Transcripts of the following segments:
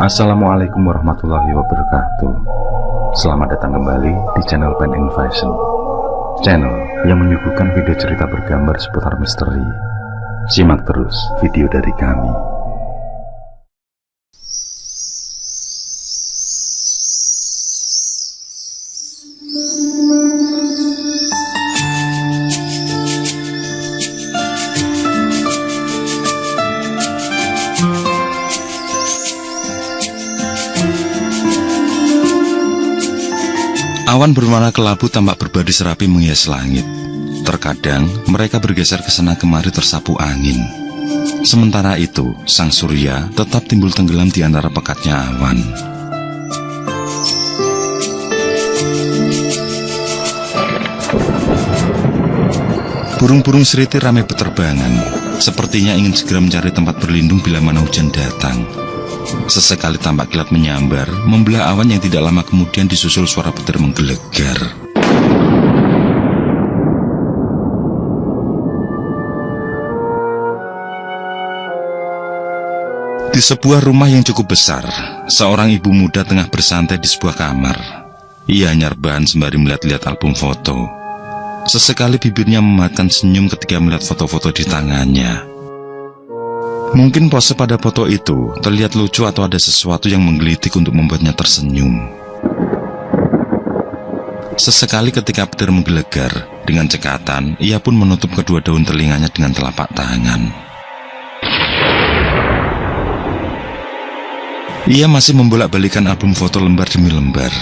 Assalamualaikum warahmatullahi wabarakatuh. Selamat datang kembali di channel Pen and Fashion, channel yang menyuguhkan video cerita bergambar seputar misteri. Simak terus video dari kami. Awan berwarna kelabu tampak berbaris rapi menghias langit. Terkadang mereka bergeser ke sana kemari tersapu angin. Sementara itu, sang surya tetap timbul tenggelam di antara pekatnya awan. Burung-burung seriti ramai beterbangan, sepertinya ingin segera mencari tempat berlindung bila mana hujan datang. Sesekali tampak kilat menyambar, membelah awan yang tidak lama kemudian disusul suara petir menggelegar. Di sebuah rumah yang cukup besar, seorang ibu muda tengah bersantai di sebuah kamar. Ia hanya rebahan sembari melihat-lihat album foto. Sesekali bibirnya memahatkan senyum ketika melihat foto-foto di tangannya. Mungkin pose pada foto itu terlihat lucu atau ada sesuatu yang menggelitik untuk membuatnya tersenyum. Sesekali ketika petir menggelegar, dengan cekatan, ia pun menutup kedua daun telinganya dengan telapak tangan. Ia masih membolak-balikan album foto lembar demi lembar.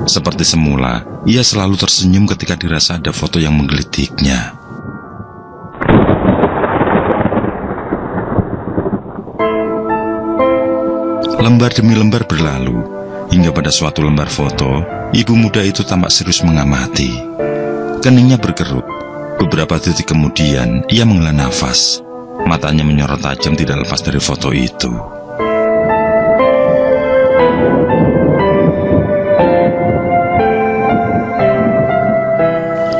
Seperti semula, ia selalu tersenyum ketika dirasa ada foto yang menggelitiknya. Lembar demi lembar berlalu, hingga pada suatu lembar foto, ibu muda itu tampak serius mengamati. Keningnya berkerut. Beberapa detik kemudian, ia menghela nafas. Matanya menyorot tajam tidak lepas dari foto itu.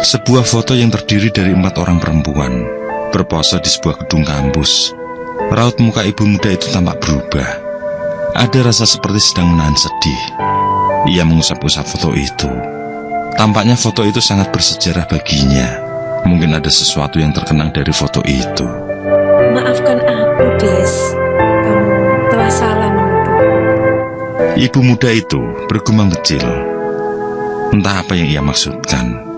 Sebuah foto yang terdiri dari 4 orang perempuan, berpose di sebuah gedung kampus. Raut muka ibu muda itu tampak berubah. Ada rasa seperti sedang menahan sedih. Ia mengusap-usap foto itu. Tampaknya foto itu sangat bersejarah baginya. Mungkin ada sesuatu yang terkenang dari foto itu. Maafkan aku, Des. Kamu telah salah menuduhku. Ibu muda itu bergumam kecil. Entah apa yang ia maksudkan.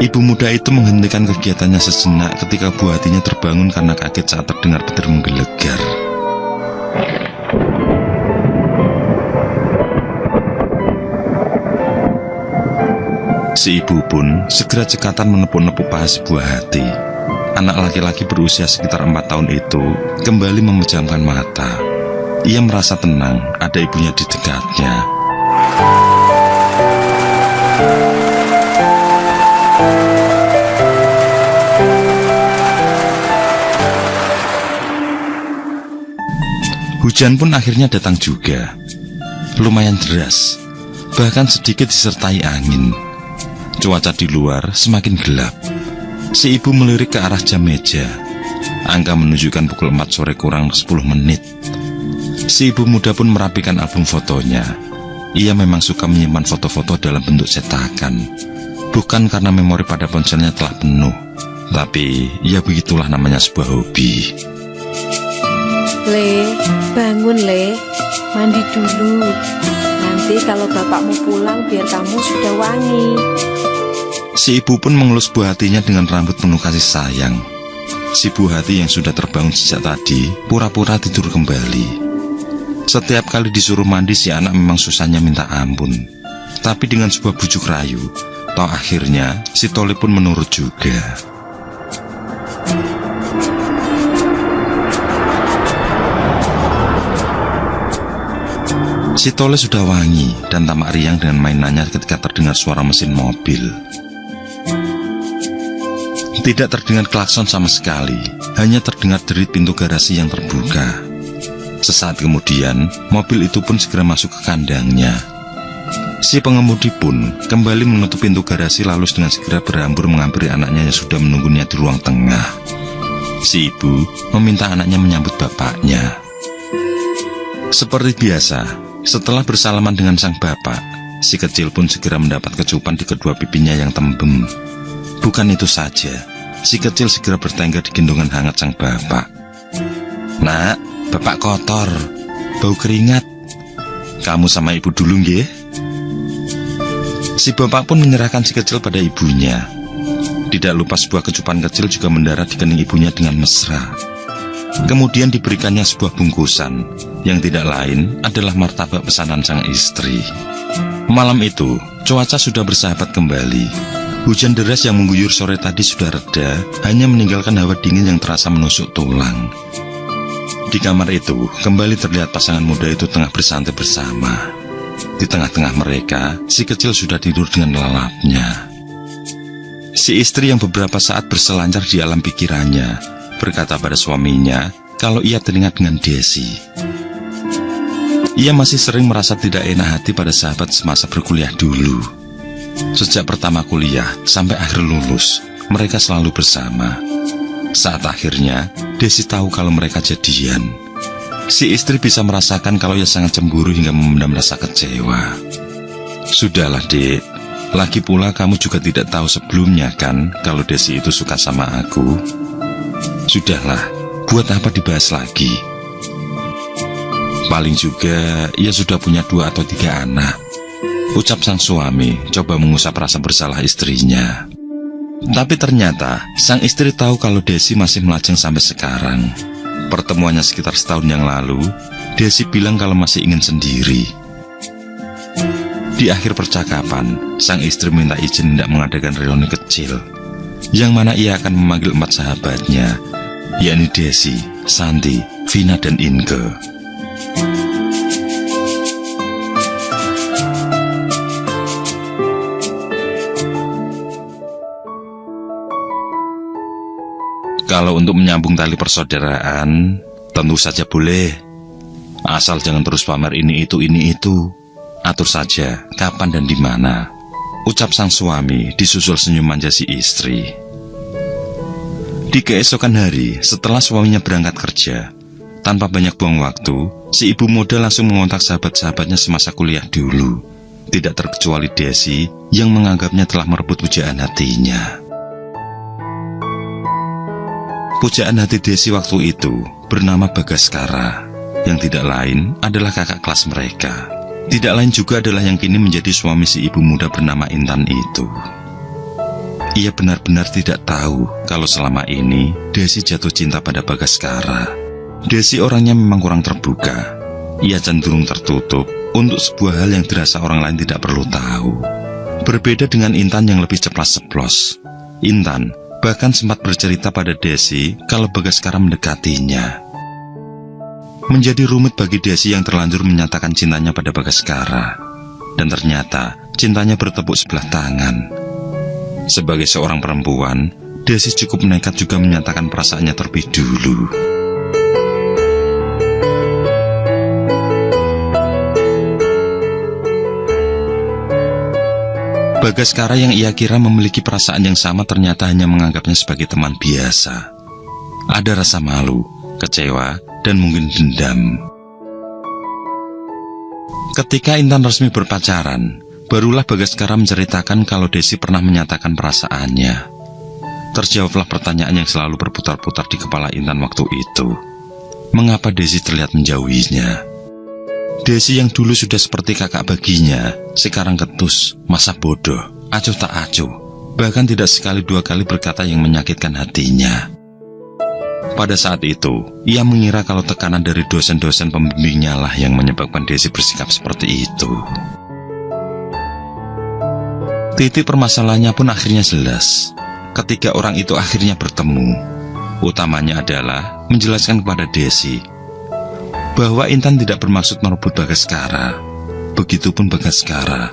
Ibu muda itu menghentikan kegiatannya sejenak ketika buah hatinya terbangun karena kaget saat terdengar petir menggelegar. Si ibu pun segera cekatan menepuk-nepuk paha si buah hati. Anak laki-laki berusia sekitar 4 tahun itu kembali memejamkan mata. Ia merasa tenang ada ibunya di dekatnya. Hujan pun akhirnya datang juga. Lumayan deras, bahkan sedikit disertai angin. Cuaca di luar semakin gelap. Si ibu melirik ke arah jam meja. Angka menunjukkan pukul 4 sore kurang 10 menit. Si ibu muda pun merapikan album fotonya. Ia memang suka menyimpan foto-foto dalam bentuk cetakan. Bukan karena memori pada ponselnya telah penuh, tapi ya begitulah namanya sebuah hobi. Le, bangun Le, mandi dulu. Nanti kalau bapakmu pulang biar kamu sudah wangi. Si ibu pun mengelus buah hatinya dengan rambut penuh kasih sayang. Si buah hati yang sudah terbangun sejak tadi pura-pura tidur kembali. Setiap kali disuruh mandi si anak memang susahnya minta ampun. Tapi dengan sebuah bujuk rayu, toh akhirnya si Toli pun menurut juga. Si Tole sudah wangi dan tampak riang dengan mainannya ketika terdengar suara mesin mobil. Tidak terdengar klakson sama sekali, hanya terdengar derit pintu garasi yang terbuka. Sesaat kemudian, mobil itu pun segera masuk ke kandangnya. Si pengemudi pun kembali menutup pintu garasi lalu dengan segera berhambur menghampiri anaknya yang sudah menunggunya di ruang tengah. Si ibu meminta anaknya menyambut bapaknya. Seperti biasa, setelah bersalaman dengan sang bapak, si kecil pun segera mendapat kecupan di kedua pipinya yang tembem. Bukan itu saja, si kecil segera bertengger di gendongan hangat sang bapak. "Nak, bapak kotor, bau keringat. Kamu sama ibu dulu nggih." Si bapak pun menyerahkan si kecil pada ibunya. Tidak lupa sebuah kecupan kecil juga mendarat di kening ibunya dengan mesra. Kemudian diberikannya sebuah bungkusan, yang tidak lain adalah martabak pesanan sang istri. Malam itu, cuaca sudah bersahabat kembali. Hujan deras yang mengguyur sore tadi sudah reda, hanya meninggalkan hawa dingin yang terasa menusuk tulang. Di kamar itu, kembali terlihat pasangan muda itu tengah bersantai bersama. Di tengah-tengah mereka, si kecil sudah tidur dengan lelapnya. Si istri yang beberapa saat berselancar di alam pikirannya, berkata pada suaminya kalau ia teringat dengan Desi. Ia masih sering merasa tidak enak hati pada sahabat semasa berkuliah dulu. Sejak pertama kuliah sampai akhir lulus, mereka selalu bersama. Saat akhirnya, Desi tahu kalau mereka jadian. Si istri bisa merasakan kalau ia sangat cemburu hingga memendam rasa kecewa. "Sudahlah, Dek. Lagi pula kamu juga tidak tahu sebelumnya kan kalau Desi itu suka sama aku. Sudahlah, buat apa dibahas lagi? Paling juga ia sudah punya 2 atau 3 anak." Ucap sang suami coba mengusap rasa bersalah istrinya. Tapi ternyata sang istri tahu kalau Desi masih melajang sampai sekarang. Pertemuannya sekitar setahun yang lalu, Desi bilang kalau masih ingin sendiri. Di akhir percakapan, sang istri minta izin tidak mengadakan reuni kecil, yang mana ia akan memanggil 4 sahabatnya, yakni Desi, Santi, Vina, dan Inke. Kalau untuk menyambung tali persaudaraan, tentu saja boleh. Asal jangan terus pamer ini itu. Atur saja kapan dan di mana. Ucap sang suami disusul senyum manja si istri. Di keesokan hari, setelah suaminya berangkat kerja, tanpa banyak buang waktu, si ibu muda langsung mengontak sahabat-sahabatnya semasa kuliah dulu. Tidak terkecuali Desi yang menganggapnya telah merebut pujaan hatinya. Pujaan hati Desi waktu itu bernama Bagaskara, yang tidak lain adalah kakak kelas mereka. Tidak lain juga adalah yang kini menjadi suami si ibu muda bernama Intan itu. Ia benar-benar tidak tahu kalau selama ini Desi jatuh cinta pada Bagaskara. Desi orangnya memang kurang terbuka. Ia cenderung tertutup untuk sebuah hal yang dirasa orang lain tidak perlu tahu. Berbeda dengan Intan yang lebih ceplas-ceplos. Intan bahkan sempat bercerita pada Desi kalau Bagaskara mendekatinya. Menjadi rumit bagi Desi yang terlanjur menyatakan cintanya pada Bagaskara. Dan ternyata cintanya bertepuk sebelah tangan. Sebagai seorang perempuan, Desi cukup nekat juga menyatakan perasaannya terlebih dulu. Bagaskara yang ia kira memiliki perasaan yang sama ternyata hanya menganggapnya sebagai teman biasa. Ada rasa malu, kecewa, dan mungkin dendam. Ketika Intan resmi berpacaran, barulah Bagaskara menceritakan kalau Desi pernah menyatakan perasaannya. Terjawablah pertanyaan yang selalu berputar-putar di kepala Intan waktu itu. Mengapa Desi terlihat menjauhinya? Desi yang dulu sudah seperti kakak baginya, sekarang ketus, masa bodoh, acuh tak acuh, bahkan tidak sekali 2 kali berkata yang menyakitkan hatinya. Pada saat itu, ia mengira kalau tekanan dari dosen-dosen pembimbingnya lah yang menyebabkan Desi bersikap seperti itu. Titik permasalahannya pun akhirnya jelas. Ketika orang itu akhirnya bertemu, utamanya adalah menjelaskan kepada Desi bahwa Intan tidak bermaksud merebut Bagaskara. Begitupun Bagaskara.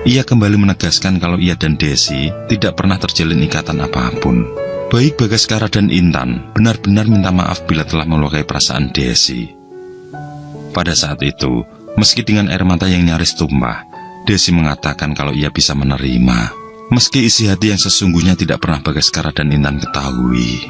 Ia kembali menegaskan kalau ia dan Desi tidak pernah terjalin ikatan apapun. Baik Bagaskara dan Intan benar-benar minta maaf bila telah melukai perasaan Desi. Pada saat itu, meski dengan air mata yang nyaris tumpah, Desi mengatakan kalau ia bisa menerima, meski isi hati yang sesungguhnya tidak pernah Bagaskara dan Intan ketahui.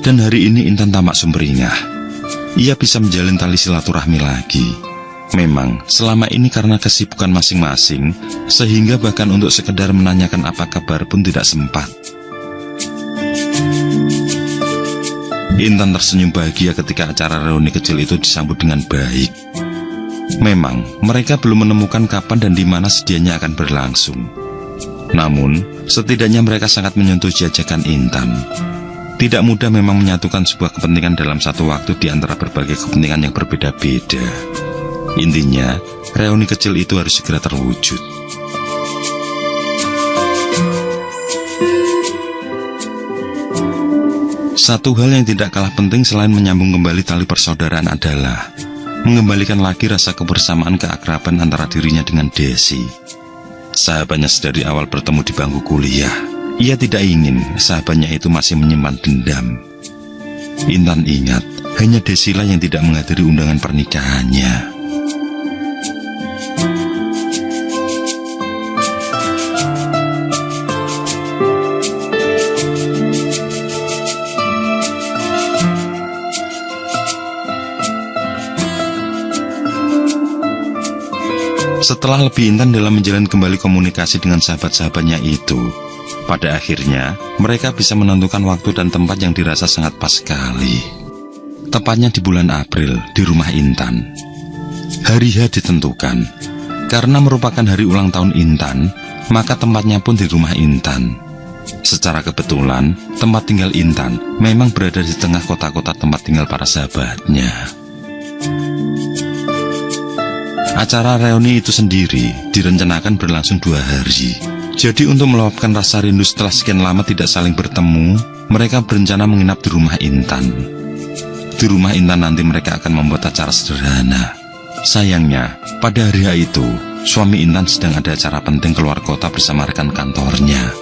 Dan hari ini Intan tampak sumringah. Ia bisa menjalin tali silaturahmi lagi. Memang selama ini karena kesibukan masing-masing, sehingga bahkan untuk sekedar menanyakan apa kabar pun tidak sempat. Intan tersenyum bahagia ketika acara reuni kecil itu disambut dengan baik. Memang mereka belum menemukan kapan dan di mana sedianya akan berlangsung. Namun setidaknya mereka sangat menyetujui ajakan Intan. Tidak mudah memang menyatukan sebuah kepentingan dalam satu waktu di antara berbagai kepentingan yang berbeda-beda. Intinya, reuni kecil itu harus segera terwujud. Satu hal yang tidak kalah penting selain menyambung kembali tali persaudaraan adalah mengembalikan lagi rasa kebersamaan keakraban antara dirinya dengan Desi. Sahabatnya sedari awal bertemu di bangku kuliah. Ia tidak ingin sahabatnya itu masih menyimpan dendam. Intan ingat, hanya Desilah yang tidak menghadiri undangan pernikahannya. Setelah lebih intens dalam menjalin kembali komunikasi dengan sahabat-sahabatnya itu, pada akhirnya mereka bisa menentukan waktu dan tempat yang dirasa sangat pas sekali. Tepatnya di bulan April di rumah Intan. Hari H ditentukan. Karena merupakan hari ulang tahun Intan, maka tempatnya pun di rumah Intan. Secara kebetulan, tempat tinggal Intan memang berada di tengah kota-kota tempat tinggal para sahabatnya. Acara reuni itu sendiri direncanakan berlangsung 2 hari. Jadi untuk meluapkan rasa rindu setelah sekian lama tidak saling bertemu, mereka berencana menginap di rumah Intan. Di rumah Intan nanti mereka akan membuat acara sederhana. Sayangnya, pada hari H itu, suami Intan sedang ada acara penting keluar kota bersama rekan kantornya,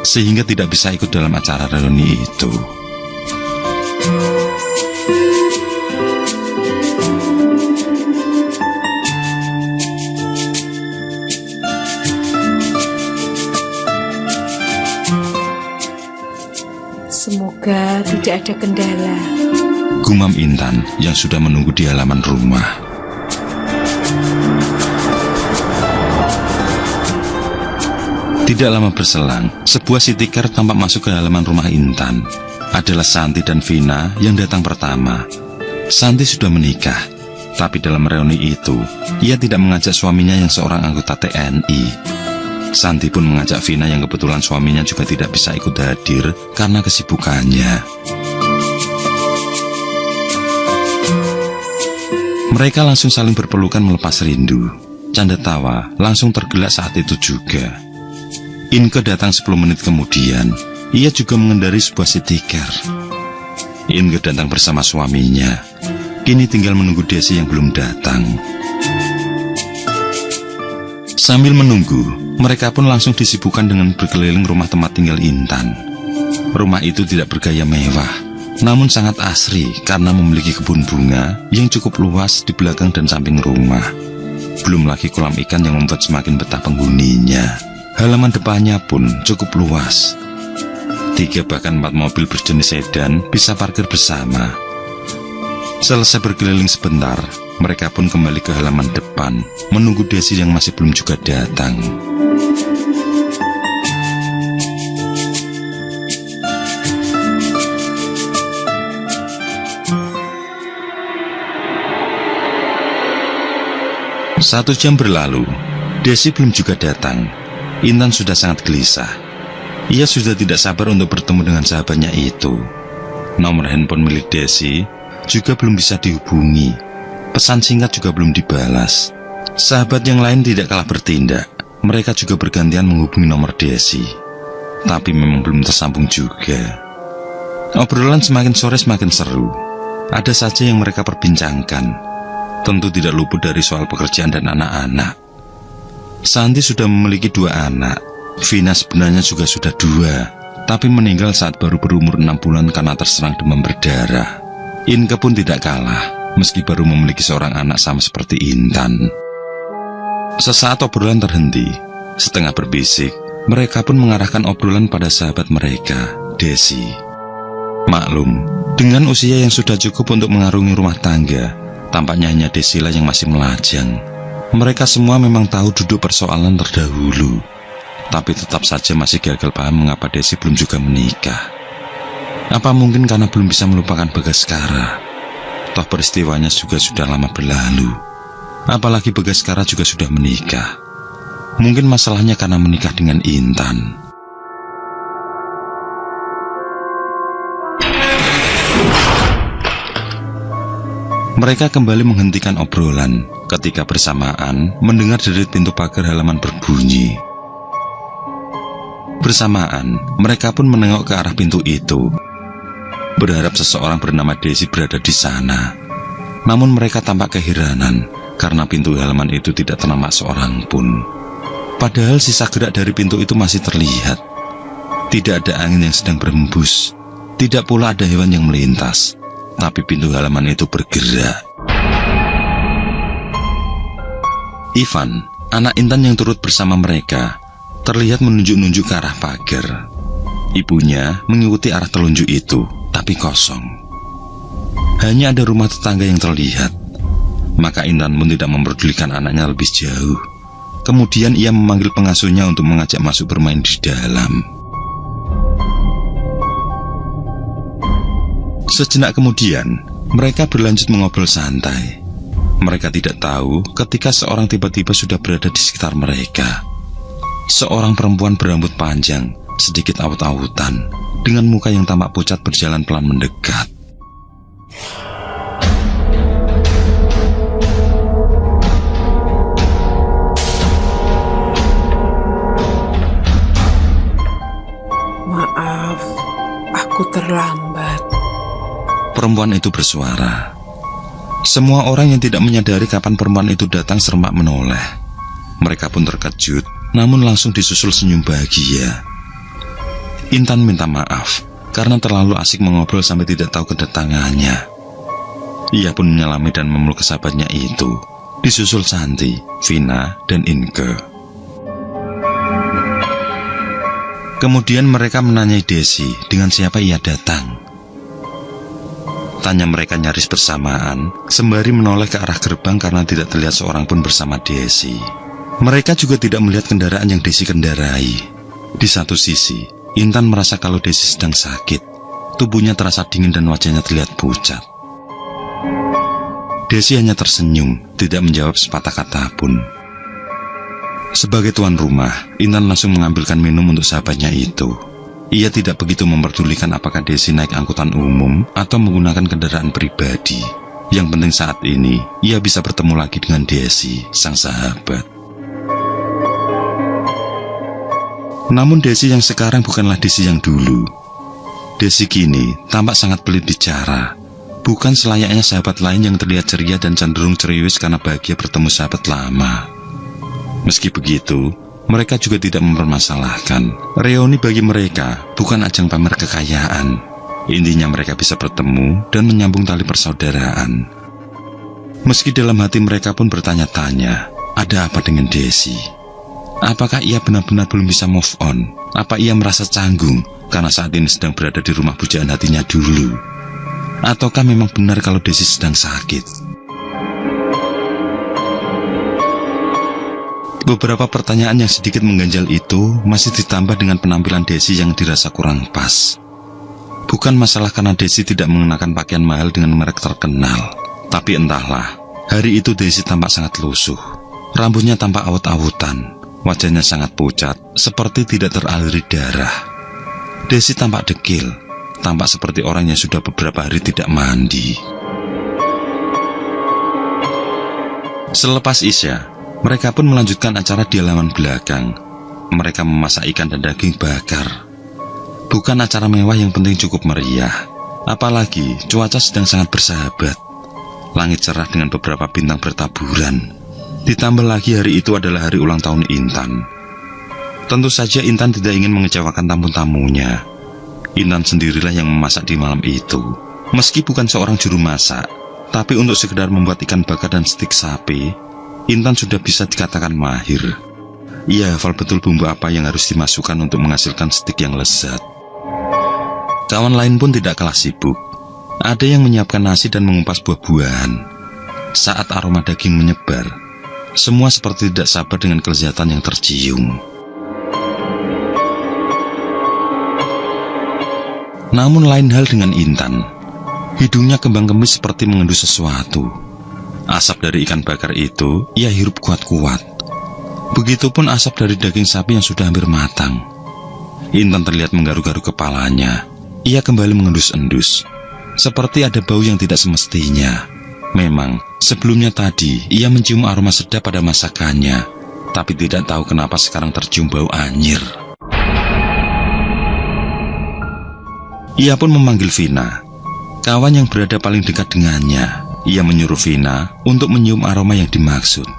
sehingga tidak bisa ikut dalam acara reuni itu. Semoga tidak ada kendala, Gumam Intan yang sudah menunggu di halaman rumah. Tidak lama berselang, sebuah city car tampak masuk ke halaman rumah Intan. Adalah Santi dan Vina yang datang pertama. Santi sudah menikah, tapi dalam reuni itu, ia tidak mengajak suaminya yang seorang anggota TNI. Santi pun mengajak Vina yang kebetulan suaminya juga tidak bisa ikut hadir karena kesibukannya. Mereka langsung saling berpelukan melepas rindu. Canda tawa langsung tergelak saat itu juga. Inke datang 10 menit kemudian. Ia juga mengendarai sebuah city car. Inke datang bersama suaminya. Kini tinggal menunggu Desi yang belum datang. Sambil menunggu, mereka pun langsung disibukkan dengan berkeliling rumah tempat tinggal Intan. Rumah itu tidak bergaya mewah, namun sangat asri karena memiliki kebun bunga yang cukup luas di belakang dan samping rumah. Belum lagi kolam ikan yang membuat semakin betah penghuninya. Halaman depannya pun cukup luas. 3 bahkan 4 mobil berjenis sedan bisa parkir bersama. Selesai berkeliling sebentar, mereka pun kembali ke halaman depan, menunggu Desi yang masih belum juga datang. Satu jam berlalu, Desi belum juga datang. Intan sudah sangat gelisah. Ia sudah tidak sabar untuk bertemu dengan sahabatnya itu. Nomor handphone milik Desi juga belum bisa dihubungi. Pesan singkat juga belum dibalas. Sahabat yang lain tidak kalah bertindak. Mereka juga bergantian menghubungi nomor Desi, tapi memang belum tersambung juga. Obrolan semakin sore semakin seru. Ada saja yang mereka perbincangkan. Tentu tidak luput dari soal pekerjaan dan anak-anak. Santi sudah memiliki 2 anak. Vina sebenarnya juga sudah 2, tapi meninggal saat baru berumur 6 bulan karena terserang demam berdarah. Inke pun tidak kalah, meski baru memiliki seorang anak sama seperti Intan. Sesaat obrolan terhenti. Setengah berbisik, mereka pun mengarahkan obrolan pada sahabat mereka, Desi. Maklum, dengan usia yang sudah cukup untuk mengarungi rumah tangga, tampaknya hanya Desila yang masih melajang. Mereka semua memang tahu duduk persoalan terdahulu, tapi tetap saja masih gagal paham mengapa Desi belum juga menikah. Apa mungkin karena belum bisa melupakan Bagaskara? Toh peristiwanya juga sudah lama berlalu. Apalagi Bagaskara juga sudah menikah. Mungkin masalahnya karena menikah dengan Intan. Mereka kembali menghentikan obrolan ketika bersamaan mendengar derit pintu pagar halaman berbunyi. Bersamaan, mereka pun menengok ke arah pintu itu, berharap seseorang bernama Desi berada di sana. Namun mereka tampak keheranan karena pintu halaman itu tidak ternampak seorang pun. Padahal sisa gerak dari pintu itu masih terlihat. Tidak ada angin yang sedang berhembus, tidak pula ada hewan yang melintas. Tapi pintu halaman itu bergerak. Ivan, anak Intan yang turut bersama mereka, terlihat menunjuk-nunjuk ke arah pagar. Ibunya mengikuti arah telunjuk itu, tapi kosong. Hanya ada rumah tetangga yang terlihat. Maka Intan pun tidak memperdulikan anaknya lebih jauh. Kemudian ia memanggil pengasuhnya untuk mengajak masuk bermain di dalam. Sejenak kemudian, mereka berlanjut mengobrol santai. Mereka tidak tahu ketika seorang tiba-tiba sudah berada di sekitar mereka. Seorang perempuan berambut panjang, sedikit awut-awutan, dengan muka yang tampak pucat berjalan pelan mendekat. Maaf, aku terlambat. Perempuan itu bersuara. Semua orang yang tidak menyadari kapan perempuan itu datang serempak menoleh. Mereka pun terkejut, namun langsung disusul senyum bahagia. Intan minta maaf karena terlalu asik mengobrol sampai tidak tahu kedatangannya. Ia pun menyelami dan memeluk sahabatnya itu, disusul Santi, Vina, dan Inke. Kemudian mereka menanyai Desi dengan siapa ia datang. Tanya mereka nyaris bersamaan, sembari menoleh ke arah gerbang karena tidak terlihat seorang pun bersama Desi. Mereka juga tidak melihat kendaraan yang Desi kendarai. Di satu sisi, Intan merasa kalau Desi sedang sakit. Tubuhnya terasa dingin dan wajahnya terlihat pucat. Desi hanya tersenyum, tidak menjawab sepatah kata pun. Sebagai tuan rumah, Intan langsung mengambilkan minum untuk sahabatnya itu. Ia tidak begitu memperdulikan apakah Desi naik angkutan umum atau menggunakan kendaraan pribadi. Yang penting saat ini, ia bisa bertemu lagi dengan Desi, sang sahabat. Namun Desi yang sekarang bukanlah Desi yang dulu. Desi kini tampak sangat pelit bicara. Bukan selayaknya sahabat lain yang terlihat ceria dan cenderung ceriwis karena bahagia bertemu sahabat lama. Meski begitu, mereka juga tidak mempermasalahkan. Reuni bagi mereka bukan ajang pamer kekayaan. Intinya mereka bisa bertemu dan menyambung tali persaudaraan. Meski dalam hati mereka pun bertanya-tanya, ada apa dengan Desi? Apakah ia benar-benar belum bisa move on? Apa ia merasa canggung karena saat ini sedang berada di rumah pujaan hatinya dulu? Ataukah memang benar kalau Desi sedang sakit? Beberapa pertanyaan yang sedikit mengganjal itu masih ditambah dengan penampilan Desi yang dirasa kurang pas. Bukan masalah karena Desi tidak mengenakan pakaian mahal dengan merek terkenal, tapi entahlah, hari itu Desi tampak sangat lusuh. Rambutnya tampak awut-awutan, wajahnya sangat pucat, seperti tidak teraliri darah. Desi tampak dekil, tampak seperti orang yang sudah beberapa hari tidak mandi. Selepas Isya, mereka pun melanjutkan acara di halaman belakang. Mereka memasak ikan dan daging bakar. Bukan acara mewah, yang penting cukup meriah. Apalagi cuaca sedang sangat bersahabat. Langit cerah dengan beberapa bintang bertaburan. Ditambah lagi hari itu adalah hari ulang tahun Intan. Tentu saja Intan tidak ingin mengecewakan tamu-tamunya. Intan sendirilah yang memasak di malam itu. Meski bukan seorang juru masak, tapi untuk sekedar membuat ikan bakar dan stik sapi, Intan sudah bisa dikatakan mahir. Ia hafal betul bumbu apa yang harus dimasukkan untuk menghasilkan stik yang lezat. Kawan lain pun tidak kalah sibuk. Ada yang menyiapkan nasi dan mengupas buah-buahan. Saat aroma daging menyebar, semua seperti tidak sabar dengan kelezatan yang tercium. Namun lain hal dengan Intan. Hidungnya kembang-kembis seperti mengendus sesuatu. Asap dari ikan bakar itu ia hirup kuat-kuat. Begitupun asap dari daging sapi yang sudah hampir matang. Intan terlihat menggaru-garu kepalanya. Ia kembali mengendus-endus, seperti ada bau yang tidak semestinya. Memang, sebelumnya tadi ia mencium aroma sedap pada masakannya, tapi tidak tahu kenapa sekarang tercium bau anyir. Ia pun memanggil Vina, kawan yang berada paling dekat dengannya. Ia menyuruh Vina untuk menyium aroma yang dimaksud.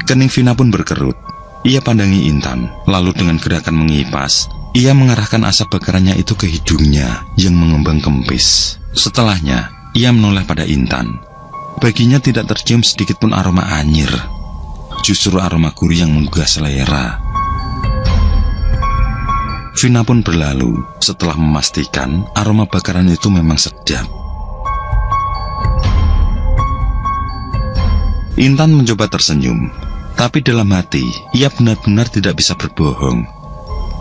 Kening Vina pun berkerut. Ia pandangi Intan, lalu dengan gerakan mengipas, ia mengarahkan asap bakarannya itu ke hidungnya yang mengembang kempis. Setelahnya, ia menoleh pada Intan. Baginya tidak tercium sedikit pun aroma anyir. Justru aroma gurih yang menggugah selera. Vina pun berlalu setelah memastikan aroma bakaran itu memang sedap. Intan mencoba tersenyum, tapi dalam hati ia benar-benar tidak bisa berbohong.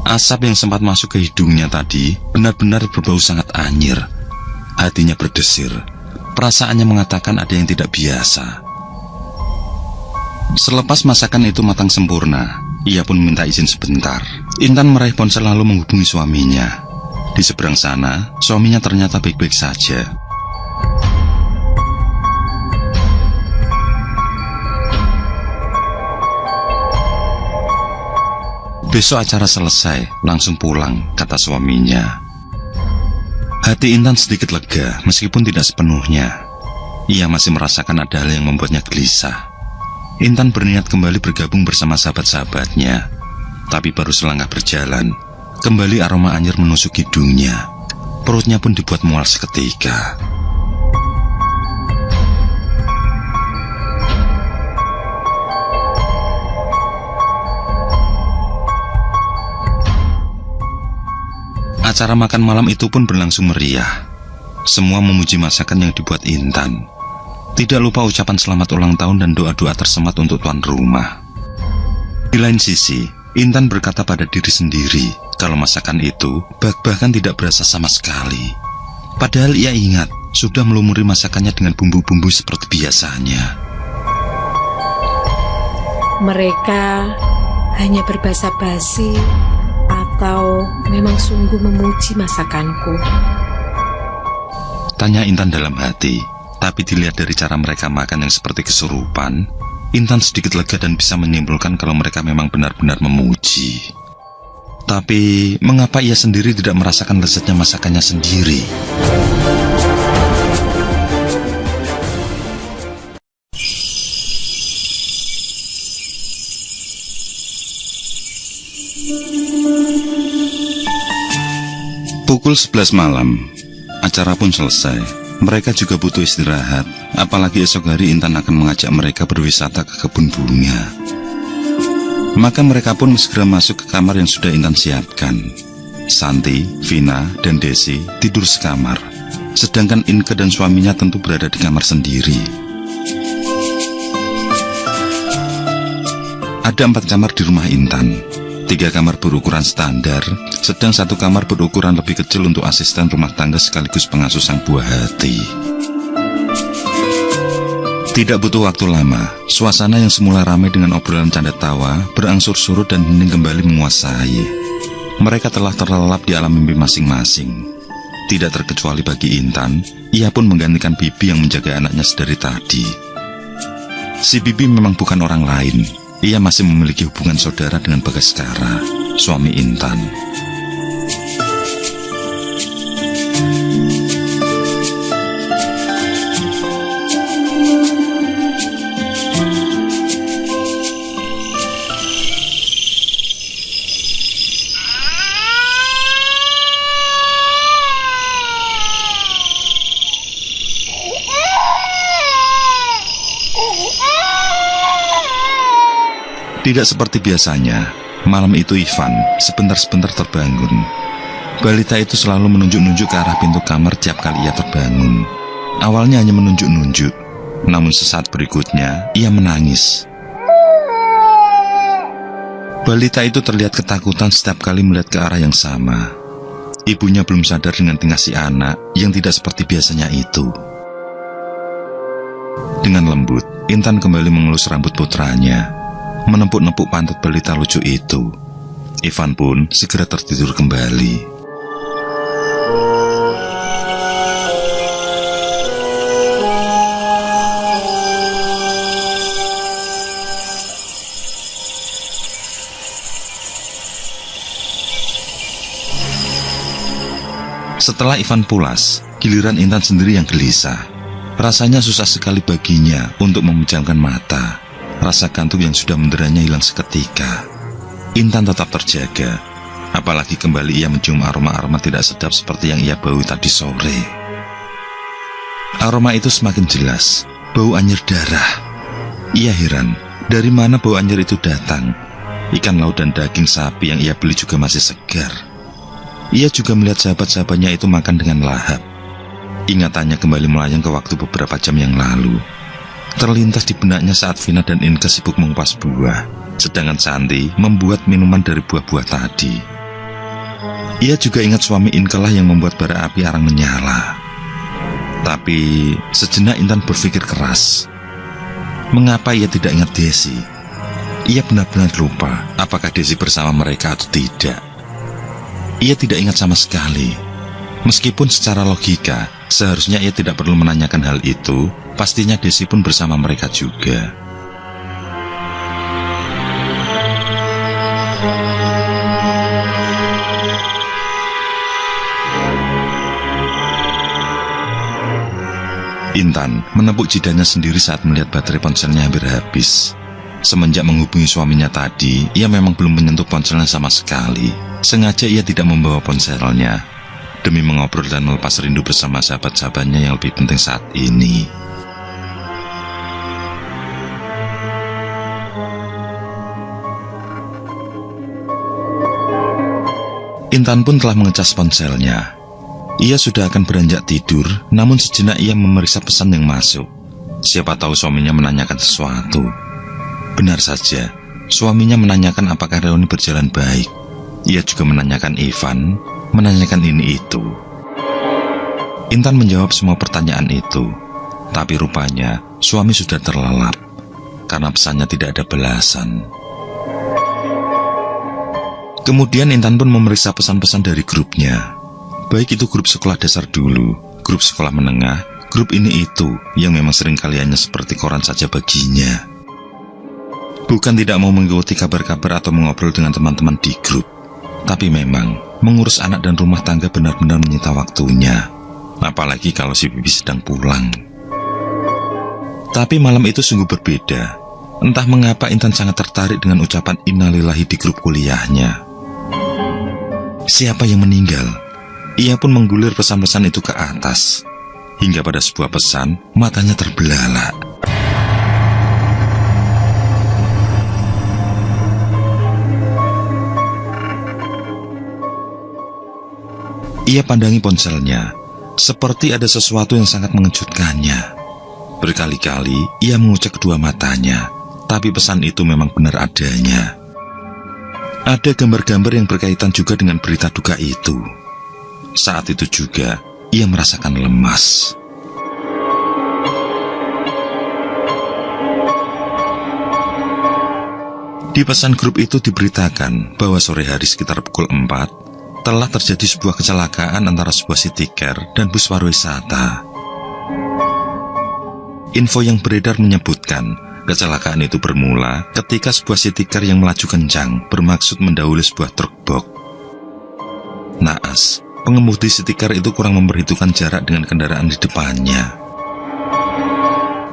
Asap yang sempat masuk ke hidungnya tadi benar-benar berbau sangat anyir. Hatinya berdesir. Perasaannya mengatakan ada yang tidak biasa. Selepas masakan itu matang sempurna, ia pun minta izin sebentar. Intan meraih ponsel lalu menghubungi suaminya. Di seberang sana, suaminya ternyata baik-baik saja. Besok acara selesai, langsung pulang, kata suaminya. Hati Intan sedikit lega, meskipun tidak sepenuhnya. Ia masih merasakan ada hal yang membuatnya gelisah. Intan berniat kembali bergabung bersama sahabat-sahabatnya. Tapi baru selangkah berjalan, kembali aroma anyir menusuk hidungnya. Perutnya pun dibuat mual seketika. Acara makan malam itu pun berlangsung meriah. Semua memuji masakan yang dibuat Intan. Tidak lupa ucapan selamat ulang tahun dan doa-doa tersemat untuk tuan rumah. Di lain sisi, Intan berkata pada diri sendiri kalau masakan itu bahkan tidak berasa sama sekali. Padahal ia ingat sudah melumuri masakannya dengan bumbu-bumbu seperti biasanya. Mereka hanya berbasa basi atau memang sungguh memuji masakanku? Tanya Intan dalam hati. Tapi dilihat dari cara mereka makan yang seperti kesurupan, Intan sedikit lega dan bisa menyimpulkan kalau mereka memang benar-benar memuji. Tapi mengapa ia sendiri tidak merasakan lezatnya masakannya sendiri? Pukul 11 malam, acara pun selesai. Mereka juga butuh istirahat, apalagi esok hari Intan akan mengajak mereka berwisata ke kebun bunga. Maka mereka pun segera masuk ke kamar yang sudah Intan siapkan. Santi, Vina, dan Desi tidur sekamar, sedangkan Inke dan suaminya tentu berada di kamar sendiri. Ada 4 kamar di rumah Intan. 3 kamar berukuran standar, sedang 1 kamar berukuran lebih kecil untuk asisten rumah tangga sekaligus pengasuh sang buah hati. Tidak butuh waktu lama, suasana yang semula ramai dengan obrolan canda tawa berangsur surut dan hening kembali menguasai. Mereka telah terlelap di alam mimpi masing-masing. Tidak terkecuali bagi Intan, ia pun menggantikan Bibi yang menjaga anaknya sedari tadi. Si Bibi memang bukan orang lain. Ia masih memiliki hubungan saudara dengan Bagaskara, suami Intan. Tidak seperti biasanya, malam itu Ivan sebentar-sebentar terbangun. Balita itu selalu menunjuk-nunjuk ke arah pintu kamar tiap kali ia terbangun. Awalnya hanya menunjuk-nunjuk, namun sesaat berikutnya ia menangis. Balita itu terlihat ketakutan setiap kali melihat ke arah yang sama. Ibunya belum sadar dengan tingkah si anak yang tidak seperti biasanya itu. Dengan lembut, Intan kembali mengelus rambut putranya, menepuk-nepuk pantat balita lucu itu. Ivan pun segera tertidur kembali. Setelah Ivan pulas, giliran Intan sendiri yang gelisah. Rasanya susah sekali baginya untuk memejamkan mata. Rasa kantuk yang sudah menderanya hilang seketika. Intan tetap terjaga, apalagi kembali ia mencium aroma-aroma tidak sedap seperti yang ia bau tadi sore. Aroma itu semakin jelas, bau anyir darah. Ia heran, dari mana bau anyir itu datang. Ikan laut dan daging sapi yang ia beli juga masih segar. Ia juga melihat sahabat-sahabatnya itu makan dengan lahap. Ingatannya kembali melayang ke waktu beberapa jam yang lalu. Terlintas di benaknya saat Vina dan Inka sibuk mengupas buah, sedangkan Santi membuat minuman dari buah-buah tadi. Ia juga ingat suami Inka lah yang membuat bara api arang menyala. Tapi sejenak Intan berpikir keras. Mengapa ia tidak ingat Desi? Ia benar-benar lupa apakah Desi bersama mereka atau tidak. Ia tidak ingat sama sekali. Meskipun secara logika seharusnya ia tidak perlu menanyakan hal itu, pastinya Desi pun bersama mereka juga. Intan menepuk jidahnya sendiri saat melihat baterai ponselnya hampir habis. Semenjak menghubungi suaminya tadi, ia memang belum menyentuh ponselnya sama sekali. Sengaja ia tidak membawa ponselnya, demi mengobrol dan melepas rindu bersama sahabat-sahabatnya yang lebih penting saat ini. Intan pun telah mengecas ponselnya. Ia sudah akan beranjak tidur, namun sejenak ia memeriksa pesan yang masuk. Siapa tahu suaminya menanyakan sesuatu. Benar saja, suaminya menanyakan apakah reuni berjalan baik. Ia juga menanyakan Ivan, menanyakan ini itu. Intan menjawab semua pertanyaan itu, tapi rupanya suami sudah terlelap karena pesannya tidak ada balasan. Kemudian Intan pun memeriksa pesan-pesan dari grupnya. Baik itu grup sekolah dasar dulu, grup sekolah menengah, grup ini itu yang memang sering kaliannya seperti koran saja baginya. Bukan tidak mau mengikuti kabar-kabar atau mengobrol dengan teman-teman di grup, tapi memang mengurus anak dan rumah tangga benar-benar menyita waktunya. Apalagi kalau si bibi sedang pulang. Tapi malam itu sungguh berbeda. Entah mengapa Intan sangat tertarik dengan ucapan innalillahi di grup kuliahnya. Siapa yang meninggal? Ia pun menggulir pesan-pesan itu ke atas. Hingga pada sebuah pesan, matanya terbelalak. Ia pandangi ponselnya, seperti ada sesuatu yang sangat mengejutkannya. Berkali-kali ia mengucek kedua matanya, tapi pesan itu memang benar adanya. Ada gambar-gambar yang berkaitan juga dengan berita duka itu. Saat itu juga, ia merasakan lemas. Di pesan grup itu diberitakan bahwa sore hari sekitar pukul 4, telah terjadi sebuah kecelakaan antara sebuah city car dan bus pariwisata. Info yang beredar menyebutkan kecelakaan itu bermula ketika sebuah city car yang melaju kencang bermaksud mendahului sebuah truk box. Naas, pengemudi si tikar itu kurang memperhitungkan jarak dengan kendaraan di depannya.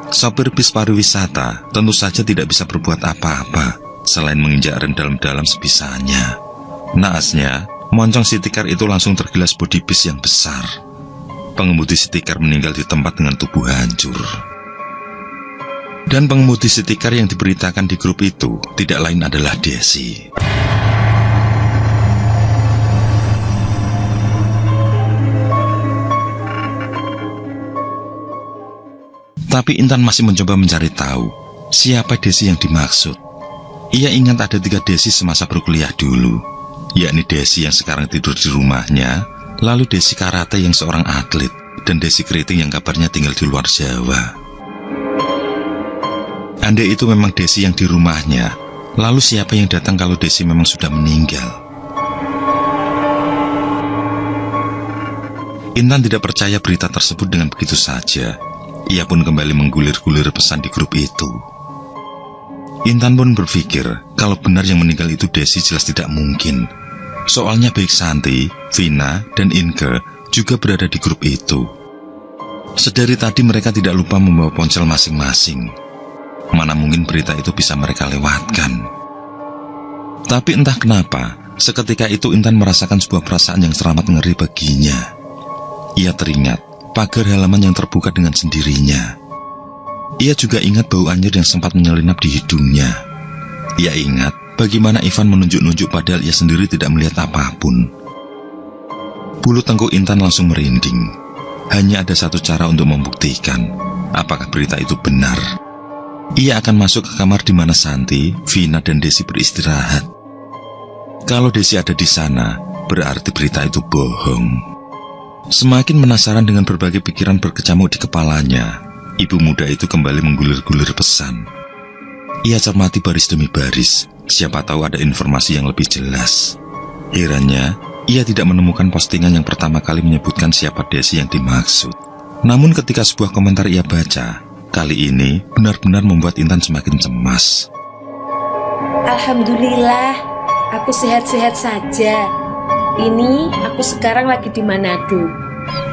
Sopir bis pariwisata tentu saja tidak bisa berbuat apa-apa selain menginjak rem dalam-dalam sebisanya. Naasnya, moncong si tikar itu langsung tergilas bodi bis yang besar. Pengemudi si tikar meninggal di tempat dengan tubuh hancur. Dan pengemudi si tikar yang diberitakan di grup itu tidak lain adalah Desi. Tapi Intan masih mencoba mencari tahu siapa Desi yang dimaksud. Ia ingat ada 3 Desi semasa berkuliah dulu, yakni Desi yang sekarang tidur di rumahnya, lalu Desi Karate yang seorang atlet, dan Desi Keriting yang kabarnya tinggal di luar Jawa. Andai itu memang Desi yang di rumahnya, lalu siapa yang datang kalau Desi memang sudah meninggal? Intan tidak percaya berita tersebut dengan begitu saja. Ia pun kembali menggulir-gulir pesan di grup itu. Intan pun berpikir kalau benar yang meninggal itu Desi jelas tidak mungkin. Soalnya baik Santi, Vina, dan Inke juga berada di grup itu. Sedari tadi mereka tidak lupa membawa ponsel masing-masing. Mana mungkin berita itu bisa mereka lewatkan. Tapi entah kenapa, seketika itu Intan merasakan sebuah perasaan yang teramat ngeri baginya. Ia teringat pagar halaman yang terbuka dengan sendirinya. Ia juga ingat bau anyir yang sempat menyelinap di hidungnya. Ia ingat bagaimana Ivan menunjuk-nunjuk padahal ia sendiri tidak melihat apapun. Bulu tengkuk Intan langsung merinding. Hanya ada satu cara untuk membuktikan apakah berita itu benar. Ia akan masuk ke kamar di mana Santi, Vina, dan Desi beristirahat. Kalau Desi ada di sana, berarti berita itu bohong. Semakin penasaran dengan berbagai pikiran berkecamuk di kepalanya, ibu muda itu kembali menggulir-gulir pesan. Ia cermati baris demi baris, siapa tahu ada informasi yang lebih jelas. Herannya, ia tidak menemukan postingan yang pertama kali menyebutkan siapa Desi yang dimaksud. Namun ketika sebuah komentar ia baca, kali ini benar-benar membuat Intan semakin cemas. Alhamdulillah, aku sehat-sehat saja. Ini aku sekarang lagi di Manado,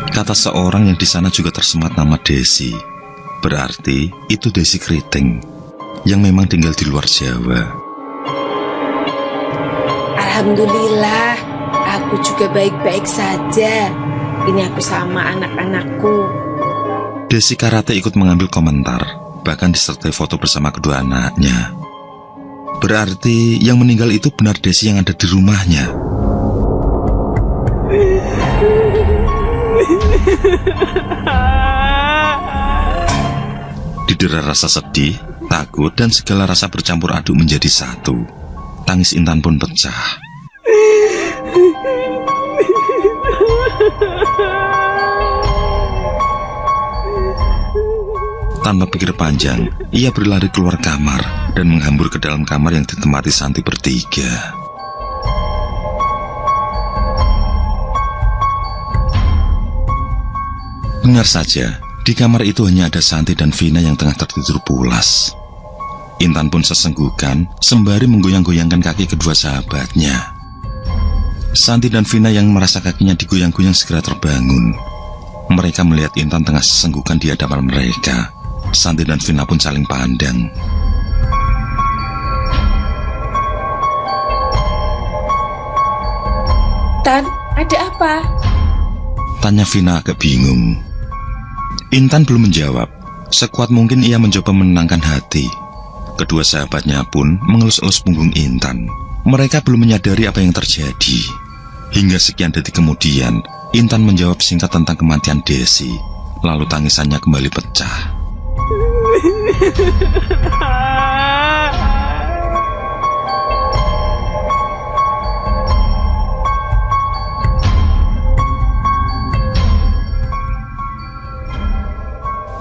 kata seorang yang di sana juga tersemat nama Desi. Berarti itu Desi Keriting yang memang tinggal di luar Jawa. Alhamdulillah, aku juga baik-baik saja. Ini aku sama anak-anakku. Desi Karate ikut mengambil komentar, bahkan disertai foto bersama kedua anaknya. Berarti yang meninggal itu benar Desi yang ada di rumahnya. Didera rasa sedih, takut, dan segala rasa bercampur aduk menjadi satu. Tangis Intan pun pecah. Tanpa pikir panjang, ia berlari keluar kamar dan menghambur ke dalam kamar yang ditempati Santi bertiga. Benar saja, di kamar itu hanya ada Santi dan Vina yang tengah tertidur pulas. Intan pun sesenggukan sembari menggoyang-goyangkan kaki kedua sahabatnya. Santi dan Vina yang merasa kakinya digoyang-goyang segera terbangun. Mereka melihat Intan tengah sesenggukan di hadapan mereka. Santi dan Vina pun saling pandang. Tan, ada apa? Tanya Vina agak bingung. Intan belum menjawab. Sekuat mungkin ia mencoba menenangkan hati. Kedua sahabatnya pun mengelus-elus punggung Intan. Mereka belum menyadari apa yang terjadi. Hingga sekian detik kemudian, Intan menjawab singkat tentang kematian Desi. Lalu tangisannya kembali pecah.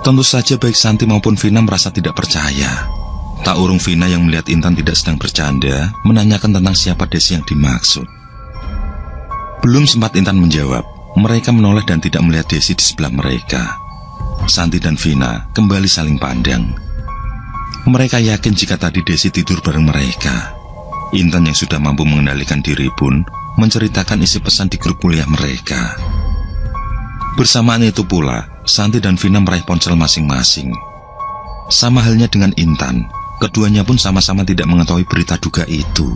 Tentu saja baik Santi maupun Vina merasa tidak percaya. Tak urung Vina yang melihat Intan tidak sedang bercanda, menanyakan tentang siapa Desi yang dimaksud. Belum sempat Intan menjawab, mereka menoleh dan tidak melihat Desi di sebelah mereka. Santi dan Vina kembali saling pandang. Mereka yakin jika tadi Desi tidur bareng mereka. Intan yang sudah mampu mengendalikan diri pun menceritakan isi pesan di grup kuliah mereka. Bersamaan itu pula, Santi dan Vina meraih ponsel masing-masing. Sama halnya dengan Intan, keduanya pun sama-sama tidak mengetahui berita duka itu.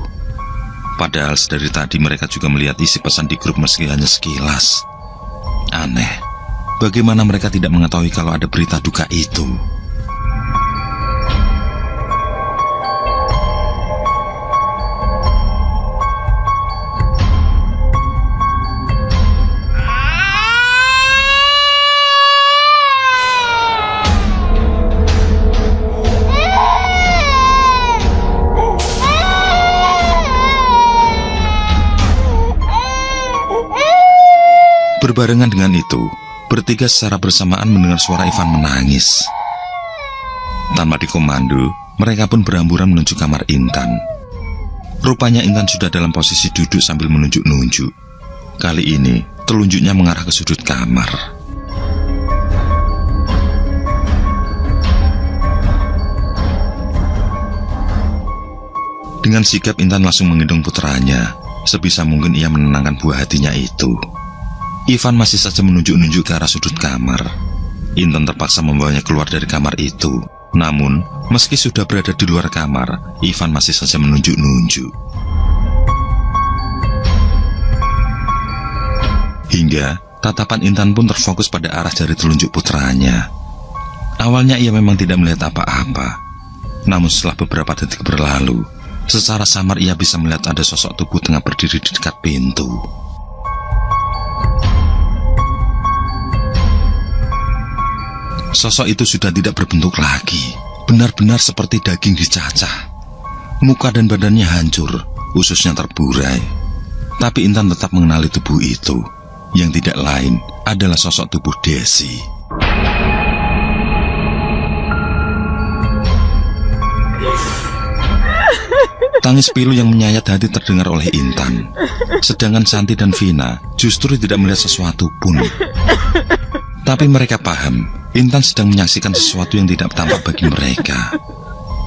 Padahal dari tadi mereka juga melihat isi pesan di grup meski hanya sekilas. Aneh, bagaimana mereka tidak mengetahui kalau ada berita duka itu? Berbarengan dengan itu, bertiga secara bersamaan mendengar suara Ivan menangis. Tanpa dikomando, mereka pun berhamburan menuju kamar Intan. Rupanya Intan sudah dalam posisi duduk sambil menunjuk-nunjuk. Kali ini, telunjuknya mengarah ke sudut kamar. Dengan sigap Intan langsung menggendong putranya. Sebisa mungkin ia menenangkan buah hatinya itu. Ivan masih saja menunjuk-nunjuk ke arah sudut kamar. Intan terpaksa membawanya keluar dari kamar itu. Namun, meski sudah berada di luar kamar, Ivan masih saja menunjuk-nunjuk. Hingga, tatapan Intan pun terfokus pada arah jari telunjuk putranya. Awalnya ia memang tidak melihat apa-apa. Namun setelah beberapa detik berlalu, secara samar ia bisa melihat ada sosok tubuh tengah berdiri di dekat pintu. Sosok itu sudah tidak berbentuk lagi, benar-benar seperti daging dicacah. Muka dan badannya hancur, ususnya terburai. Tapi Intan tetap mengenali tubuh itu, yang tidak lain adalah sosok tubuh Desi. Tangis pilu yang menyayat hati terdengar oleh Intan. Sedangkan Santi dan Vina justru tidak melihat sesuatu pun. Tapi mereka paham, Intan sedang menyaksikan sesuatu yang tidak tampak bagi mereka.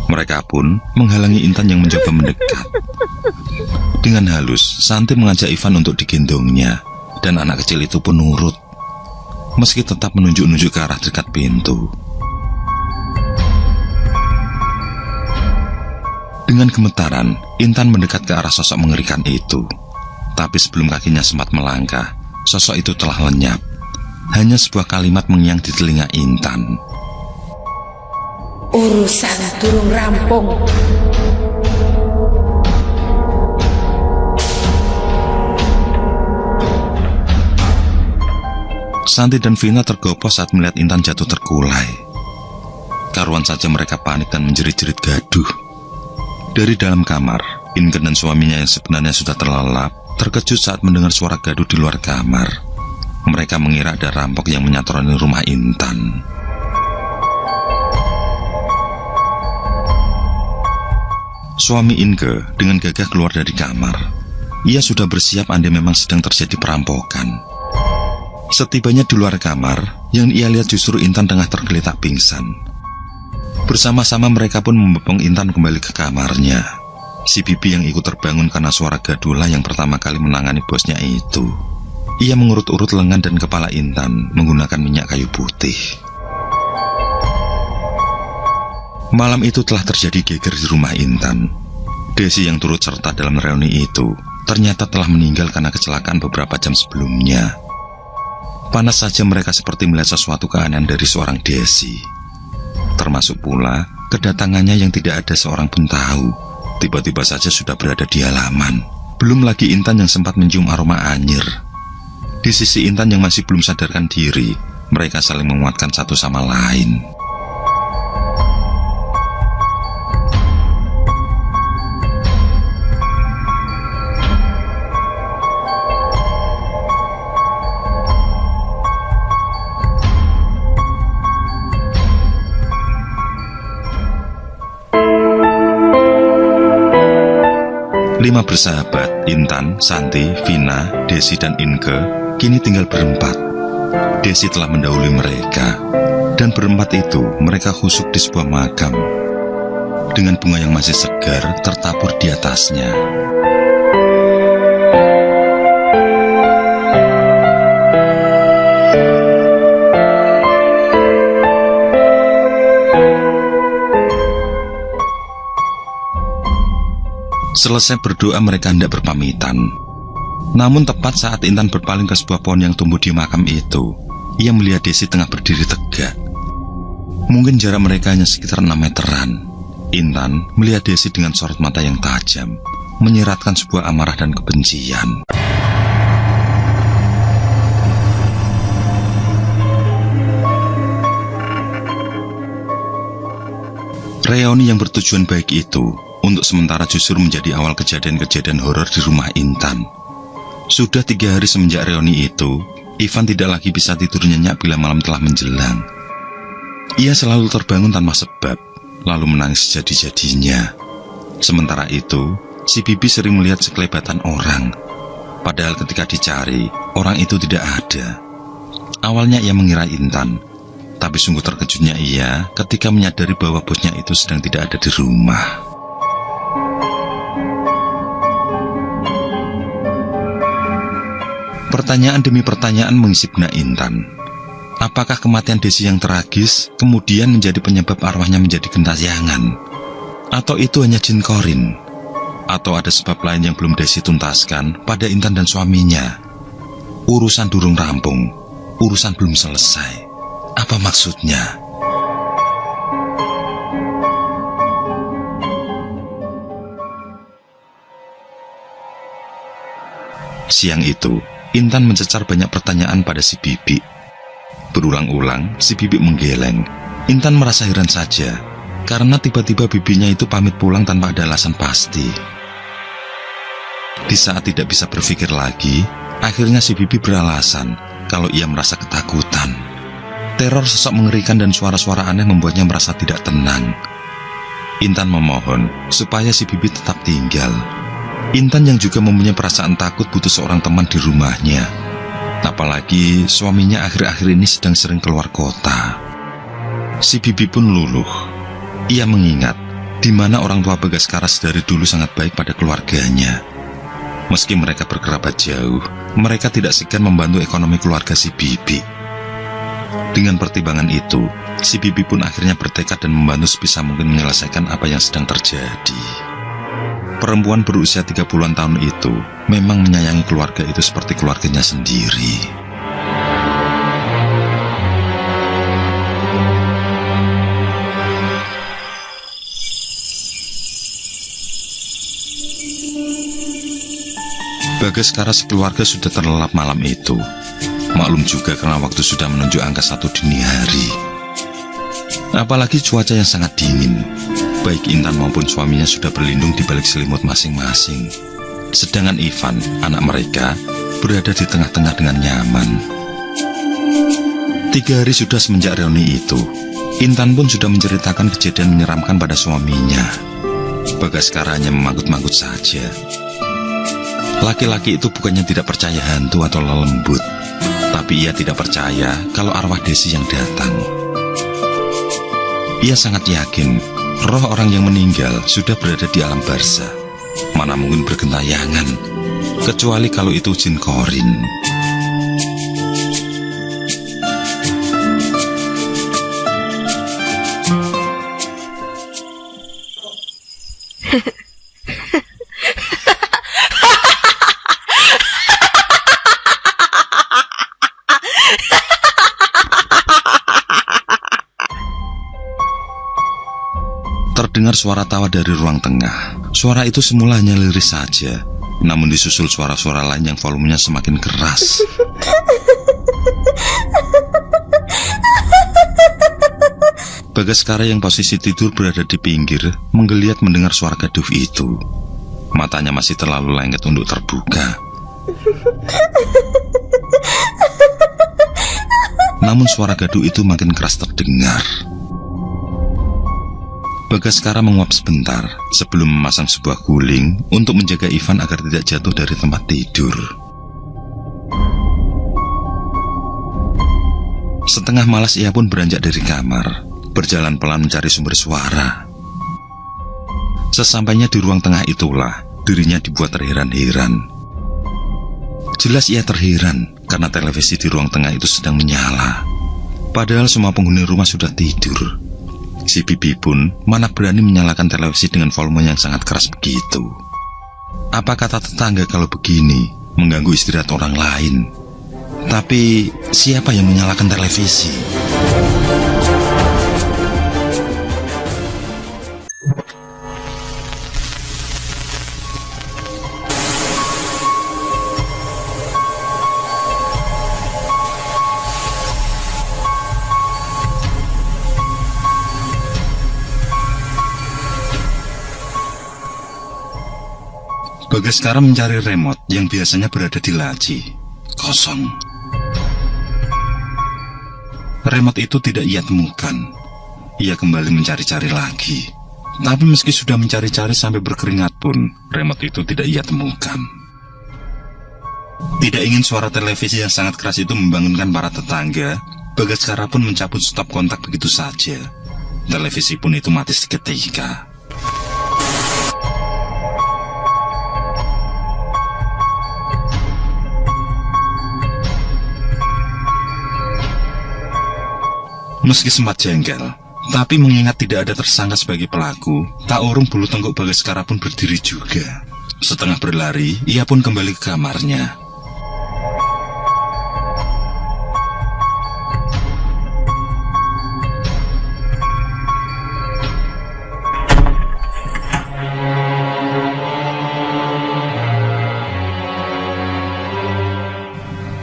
Mereka pun menghalangi Intan yang mencoba mendekat. Dengan halus, Santi mengajak Ivan untuk digendongnya, dan anak kecil itu pun nurut, meski tetap menunjuk-nunjuk ke arah dekat pintu. Dengan gemetaran, Intan mendekat ke arah sosok mengerikan itu. Tapi sebelum kakinya sempat melangkah, sosok itu telah lenyap. Hanya sebuah kalimat mengiang di telinga Intan. Urusan durung rampung. Santi dan Vina tergopoh saat melihat Intan jatuh terkulai. Karuan saja mereka panik dan menjerit-jerit gaduh. Dari dalam kamar, Inge dan suaminya yang sebenarnya sudah terlelap terkejut saat mendengar suara gaduh di luar kamar. Mereka mengira ada rampok yang menyatroni rumah Intan. Suami Inge dengan gagah keluar dari kamar. Ia sudah bersiap andai memang sedang terjadi perampokan. Setibanya di luar kamar, yang ia lihat justru Intan tengah tergeletak pingsan. Bersama-sama mereka pun membopong Intan kembali ke kamarnya. Si Bibi yang ikut terbangun karena suara gadulah yang pertama kali menangani bosnya itu. Ia mengurut-urut lengan dan kepala Intan menggunakan minyak kayu putih. Malam itu telah terjadi geger di rumah Intan. Desi yang turut serta dalam reuni itu ternyata telah meninggal karena kecelakaan beberapa jam sebelumnya. Panas saja mereka seperti melihat sesuatu keanehan dari seorang Desi. Termasuk pula kedatangannya yang tidak ada seorang pun tahu. Tiba-tiba saja sudah berada di halaman. Belum lagi Intan yang sempat mencium aroma anyir. Di sisi Intan yang masih belum sadarkan diri, mereka saling menguatkan satu sama lain. Lima bersahabat, Intan, Santi, Vina, Desi, dan Inge, kini tinggal berempat. Desi telah mendahului mereka, dan berempat itu mereka khusuk di sebuah makam, dengan bunga yang masih segar tertabur di atasnya. Selesai berdoa mereka hendak berpamitan. Namun tepat saat Intan berpaling ke sebuah pohon yang tumbuh di makam itu, ia melihat Desi tengah berdiri tegak. Mungkin jarak mereka hanya sekitar 6 meteran. Intan melihat Desi dengan sorot mata yang tajam, menyiratkan sebuah amarah dan kebencian. Reuni yang bertujuan baik itu untuk sementara justru menjadi awal kejadian-kejadian horor di rumah Intan. Sudah 3 hari semenjak reuni itu, Ivan tidak lagi bisa tidur nyenyak bila malam telah menjelang. Ia selalu terbangun tanpa sebab, lalu menangis sejadi-jadinya. Sementara itu, si Bibi sering melihat sekelebatan orang. Padahal ketika dicari, orang itu tidak ada. Awalnya ia mengira Intan, tapi sungguh terkejutnya ia ketika menyadari bahwa bosnya itu sedang tidak ada di rumah. Pertanyaan demi pertanyaan mengisi benak Intan. Apakah kematian Desi yang tragis kemudian menjadi penyebab arwahnya menjadi gentayangan? Atau itu hanya jin korin? Atau ada sebab lain yang belum Desi tuntaskan pada Intan dan suaminya? Urusan durung rampung, urusan belum selesai. Apa maksudnya? Siang itu, Intan mencecar banyak pertanyaan pada si Bibi. Berulang-ulang, si Bibi menggeleng. Intan merasa heran saja, karena tiba-tiba bibinya itu pamit pulang tanpa ada alasan pasti. Di saat tidak bisa berpikir lagi, akhirnya si Bibi beralasan kalau ia merasa ketakutan. Teror sosok mengerikan dan suara-suara aneh membuatnya merasa tidak tenang. Intan memohon supaya si Bibi tetap tinggal. Intan yang juga mempunyai perasaan takut butuh seorang teman di rumahnya. Apalagi suaminya akhir-akhir ini sedang sering keluar kota. Si Bibi pun luluh. Ia mengingat di mana orang tua Bagaskara dari dulu sangat baik pada keluarganya. Meski mereka berkerabat jauh, mereka tidak segan membantu ekonomi keluarga si Bibi. Dengan pertimbangan itu, si Bibi pun akhirnya bertekad dan membantu sebisa mungkin menyelesaikan apa yang sedang terjadi. Perempuan berusia 30-an tahun itu memang menyayangi keluarga itu seperti keluarganya sendiri. Bagaskara sekeluarga sudah terlelap malam itu. Maklum juga karena waktu sudah menunjuk angka 1 dini hari. Apalagi cuaca yang sangat dingin. Baik Intan maupun suaminya sudah berlindung di balik selimut masing-masing. Sedangkan Ivan, anak mereka, berada di tengah-tengah dengan nyaman. 3 hari sudah semenjak reuni itu, Intan pun sudah menceritakan kejadian menyeramkan pada suaminya. Bagaskara hanya memanggut-manggut saja. Laki-laki itu bukannya tidak percaya hantu atau lelembut, tapi ia tidak percaya kalau arwah Desi yang datang. Ia sangat yakin roh orang yang meninggal sudah berada di alam barzah. Mana mungkin bergentayangan, kecuali kalau itu jin korin. Terdengar suara tawa dari ruang tengah. Suara itu semula hanya liris saja, namun disusul suara-suara lain yang volumenya semakin keras. Bagaskara yang posisi tidur berada di pinggir menggeliat mendengar suara gaduh itu. Matanya masih terlalu lengket untuk terbuka. Namun suara gaduh itu makin keras terdengar. Bagaskara menguap sebentar sebelum memasang sebuah guling untuk menjaga Ivan agar tidak jatuh dari tempat tidur. Setengah malas ia pun beranjak dari kamar, berjalan pelan mencari sumber suara. Sesampainya di ruang tengah itulah, dirinya dibuat terheran-heran. Jelas ia terheran karena televisi di ruang tengah itu sedang menyala. Padahal semua penghuni rumah sudah tidur. Si Bibi pun mana berani menyalakan televisi dengan volume yang sangat keras begitu. Apa kata tetangga kalau begini mengganggu istirahat orang lain? Tapi siapa yang menyalakan televisi? Bagaskara mencari remote yang biasanya berada di laci. Kosong. Remote itu tidak ia temukan. Ia kembali mencari-cari lagi. Tapi meski sudah mencari-cari sampai berkeringat pun, remote itu tidak ia temukan. Tidak ingin suara televisi yang sangat keras itu membangunkan para tetangga, Bagaskara pun mencabut stop kontak begitu saja. Televisi pun itu mati seketika. Meski sempat jengkel, tapi mengingat tidak ada tersangka sebagai pelaku, tak urung bulu tengkuk Bagaskara pun berdiri juga. Setengah berlari, ia pun kembali ke kamarnya.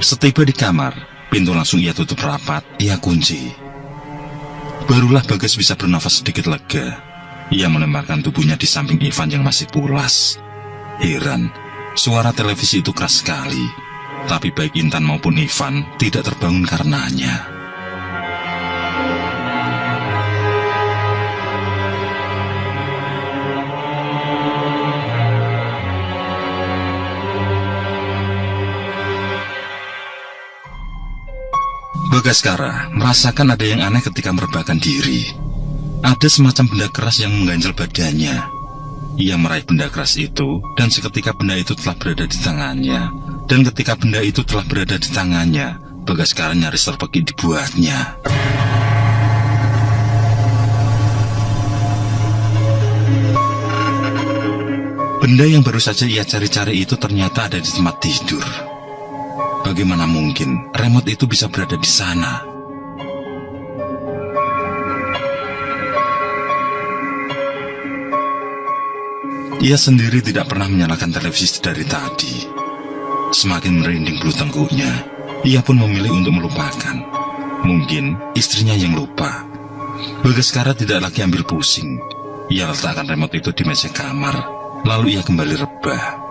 Setiba di kamar, pintu langsung ia tutup rapat, ia kunci. Barulah Bagas bisa bernafas sedikit lega. Ia melemparkan tubuhnya di samping Ivan yang masih pulas. Heran, suara televisi itu keras sekali. Tapi baik Intan maupun Ivan tidak terbangun karenanya. Bagaskara merasakan ada yang aneh ketika merebahkan diri. Ada semacam benda keras yang mengganjal badannya. Ia meraih benda keras itu, dan seketika benda itu telah berada di tangannya. Dan ketika benda itu telah berada di tangannya, Bagaskara nyaris terpekik dibuatnya. Benda yang baru saja ia cari-cari itu ternyata ada di tempat tidur. Bagaimana mungkin remote itu bisa berada di sana? Ia sendiri tidak pernah menyalakan televisi dari tadi. Semakin merinding bulu tengkuknya, ia pun memilih untuk melupakan. Mungkin istrinya yang lupa. Bagaskara tidak lagi ambil pusing. Ia letakkan remote itu di meja kamar, lalu ia kembali rebah.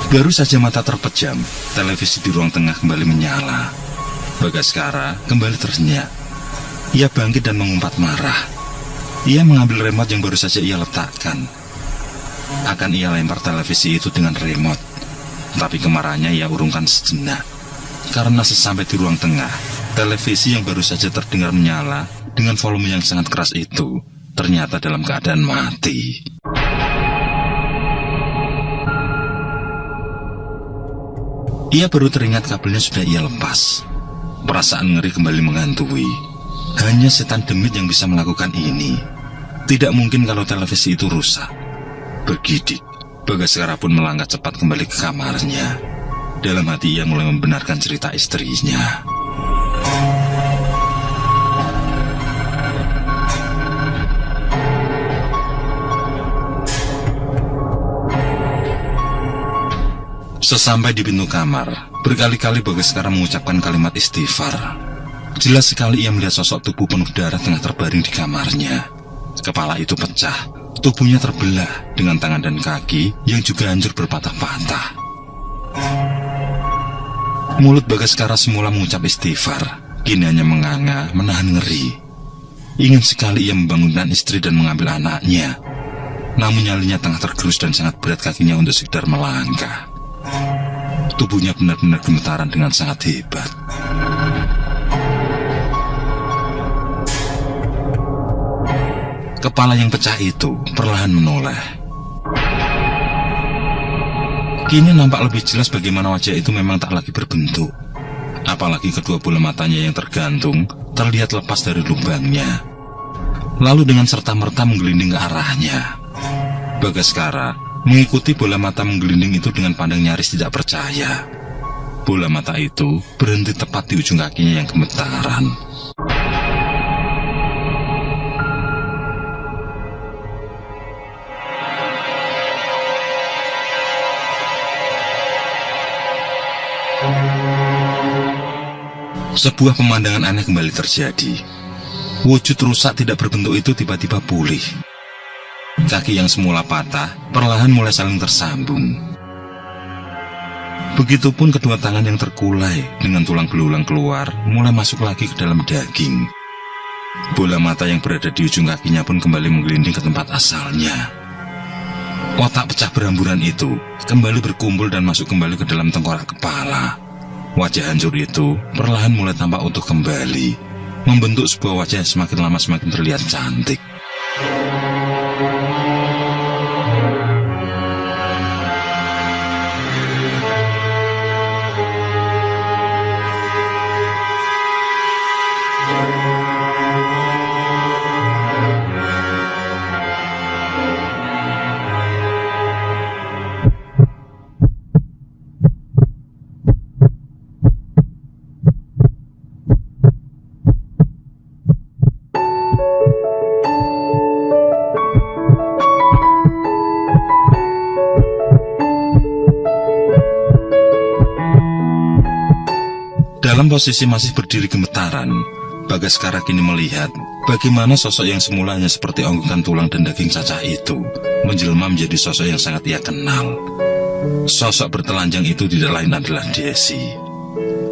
Baru saja mata terpejam, televisi di ruang tengah kembali menyala. Bagaskara kembali tersenyum. Ia bangkit dan mengumpat marah. Ia mengambil remote yang baru saja ia letakkan. Akan ia lempar televisi itu dengan remote. Tapi kemarahannya ia urungkan sejenak. Karena sesampai di ruang tengah, televisi yang baru saja terdengar menyala dengan volume yang sangat keras itu ternyata dalam keadaan mati. Ia baru teringat kabelnya sudah ia lepas. Perasaan ngeri kembali menghantui. Hanya setan demit yang bisa melakukan ini. Tidak mungkin kalau televisi itu rusak. Bergidik, Bagaskara pun melangkah cepat kembali ke kamarnya. Dalam hati ia mulai membenarkan cerita istrinya. Sesampai di pintu kamar, berkali-kali Bagaskara mengucapkan kalimat istighfar. Jelas sekali ia melihat sosok tubuh penuh darah tengah terbaring di kamarnya. Kepala itu pecah, tubuhnya terbelah dengan tangan dan kaki yang juga hancur berpatah-patah. Mulut Bagaskara semula mengucap istighfar, kini hanya menganga, menahan ngeri. Ingin sekali ia membangunkan istri dan mengambil anaknya. Namun nyalinya tengah tergerus dan sangat berat kakinya untuk sekedar melangkah. Tubuhnya benar-benar gemetaran dengan sangat hebat. Kepala yang pecah itu perlahan menoleh. Kini nampak lebih jelas bagaimana wajah itu memang tak lagi berbentuk. Apalagi kedua bola matanya yang tergantung terlihat lepas dari lubangnya. Lalu dengan serta-merta menggelinding ke arahnya. Bagaskara mengikuti bola mata menggelinding itu dengan pandang nyaris tidak percaya. Bola mata itu berhenti tepat di ujung kakinya yang gemetaran. Sebuah pemandangan aneh kembali terjadi. Wujud rusak tidak berbentuk itu tiba-tiba pulih. Kaki yang semula patah perlahan mulai saling tersambung. Begitupun kedua tangan yang terkulai dengan tulang belulang keluar mulai masuk lagi ke dalam daging. Bola mata yang berada di ujung kakinya pun kembali menggelinding ke tempat asalnya. Otak pecah beramburan itu kembali berkumpul dan masuk kembali ke dalam tengkorak kepala. Wajah hancur itu perlahan mulai tampak utuh kembali, membentuk sebuah wajah yang semakin lama semakin terlihat cantik. Dalam posisi masih berdiri gemetaran, Bagaskara kini melihat bagaimana sosok yang semulanya seperti onggokan tulang dan daging cacah itu menjelma menjadi sosok yang sangat ia kenal. Sosok bertelanjang itu tidak lain adalah Desi,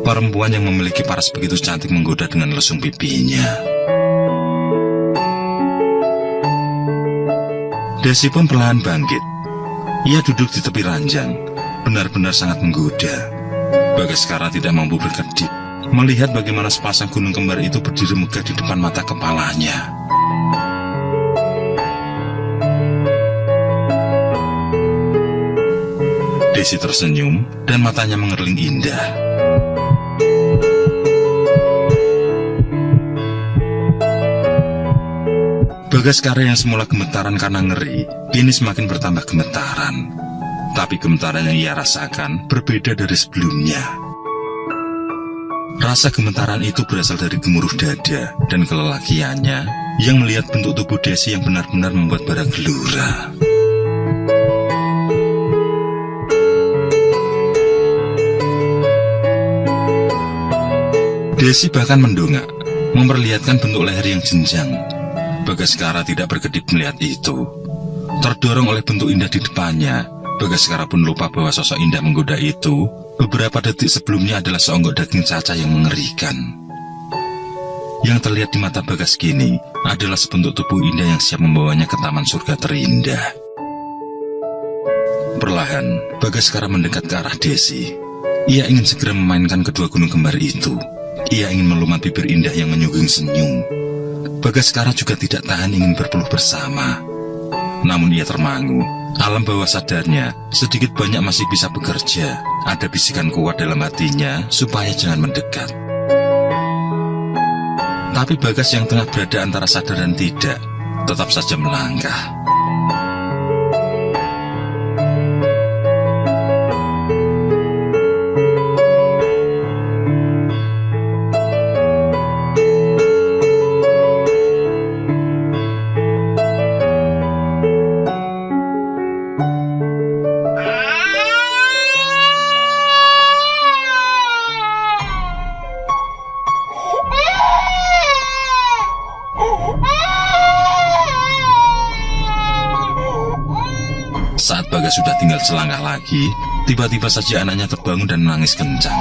perempuan yang memiliki paras begitu cantik menggoda dengan lesung pipinya. Desi pun perlahan bangkit. Ia duduk di tepi ranjang, benar-benar sangat menggoda. Bagaskara tidak mampu berkedip melihat bagaimana sepasang gunung kembar itu berdiri megah di depan mata kepalanya. Desi tersenyum dan matanya mengerling indah. Bagaskara yang semula gemetaran karena ngeri, kini semakin bertambah gemetaran. Tapi gemetaran yang ia rasakan berbeda dari sebelumnya. Rasa gemetaran itu berasal dari gemuruh dada dan kelelakiannya yang melihat bentuk tubuh Desi yang benar-benar membuat bara gelora. Desi bahkan mendongak, memperlihatkan bentuk leher yang jenjang. Bagaskara tidak berkedip melihat itu. Terdorong oleh bentuk indah di depannya, Bagaskara pun lupa bahwa sosok indah menggoda itu beberapa detik sebelumnya adalah seonggok daging cacah yang mengerikan. Yang terlihat di mata Bagas kini adalah sebentuk tubuh indah yang siap membawanya ke taman surga terindah. Perlahan, Bagaskara mendekat ke arah Desi. Ia ingin segera memainkan kedua gunung kembar itu. Ia ingin melumat bibir indah yang menyugeng senyum. Bagaskara juga tidak tahan ingin berpeluh bersama. Namun ia termangu. Alam bawah sadarnya sedikit banyak masih bisa bekerja. Ada bisikan kuat dalam hatinya supaya jangan mendekat. Tapi Bagas yang tengah berada antara sadar dan tidak tetap saja melangkah. Saat Bagas sudah tinggal selangkah lagi, tiba-tiba saja anaknya terbangun dan menangis kencang.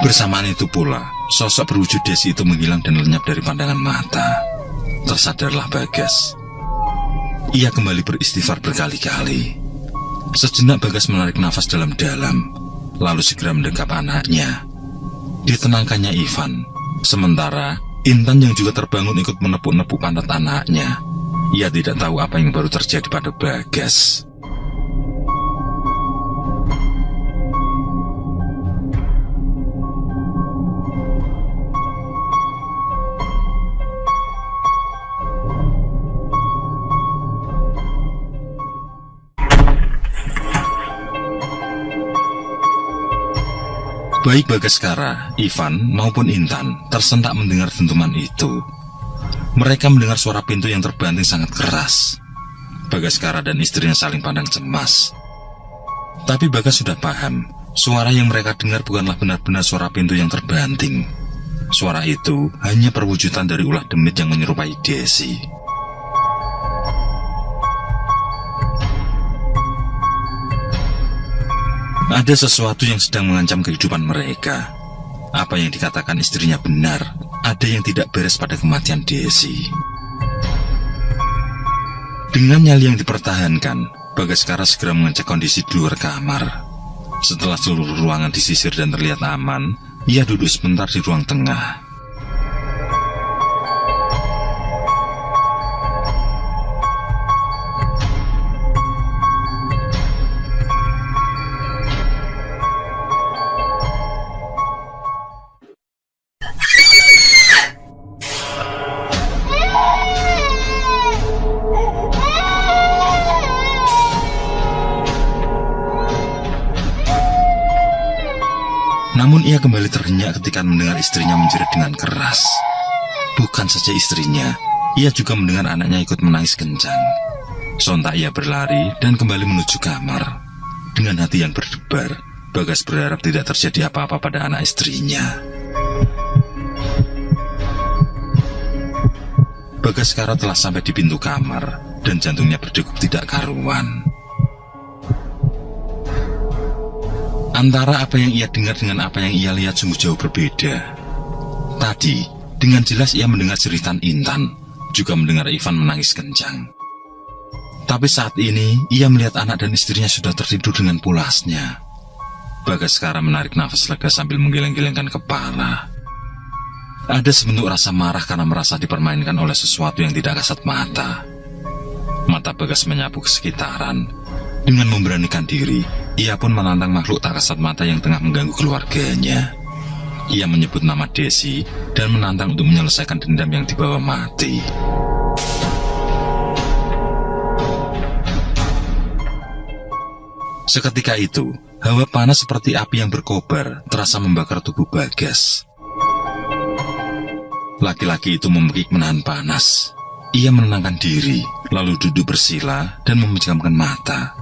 Bersamaan itu pula, sosok berwujud Desi itu menghilang dan lenyap dari pandangan mata. Tersadarlah Bagas. Ia kembali beristighfar berkali-kali. Sejenak Bagas menarik nafas dalam-dalam, lalu segera mendekap anaknya. Ditenangkannya Ivan. Sementara Intan yang juga terbangun ikut menepuk-nepuk pantat anaknya. Ia tidak tahu apa yang baru terjadi pada Bagas. Baik Bagaskara, Ivan maupun Intan tersentak mendengar dentuman itu. Mereka mendengar suara pintu yang terbanting sangat keras. Bagaskara dan istrinya saling pandang cemas. Tapi Bagas sudah paham, suara yang mereka dengar bukanlah benar-benar suara pintu yang terbanting. Suara itu hanya perwujudan dari ulah demit yang menyerupai Desi. Ada sesuatu yang sedang mengancam kehidupan mereka. Apa yang dikatakan istrinya benar, ada yang tidak beres pada kematian Desi. Dengan nyali yang dipertahankan, Bagaskara segera mengecek kondisi di luar kamar. Setelah seluruh ruangan disisir dan terlihat aman, ia duduk sebentar di ruang tengah. Namun ia kembali terhenyak ketika mendengar istrinya menjerit dengan keras. Bukan saja istrinya, ia juga mendengar anaknya ikut menangis kencang. Sontak ia berlari dan kembali menuju kamar. Dengan hati yang berdebar, Bagas berharap tidak terjadi apa-apa pada anak istrinya. Bagaskara telah sampai di pintu kamar dan jantungnya berdegup tidak karuan. Antara apa yang ia dengar dengan apa yang ia lihat sungguh jauh berbeda. Tadi, dengan jelas ia mendengar jeritan Intan, juga mendengar Ivan menangis kencang. Tapi saat ini, ia melihat anak dan istrinya sudah tertidur dengan pulasnya. Bagaskara menarik nafas lega sambil menggeleng-gelengkan kepala. Ada sebentuk rasa marah karena merasa dipermainkan oleh sesuatu yang tidak kasat mata. Mata Bagas menyapu ke sekitaran. Dengan memberanikan diri, ia pun menantang makhluk tak kasat mata yang tengah mengganggu keluarganya. Ia menyebut nama Desi dan menantang untuk menyelesaikan dendam yang dibawa mati. Seketika itu, hawa panas seperti api yang berkobar terasa membakar tubuh Bagas. Laki-laki itu memekik menahan panas. Ia menenangkan diri, lalu duduk bersila dan memejamkan mata.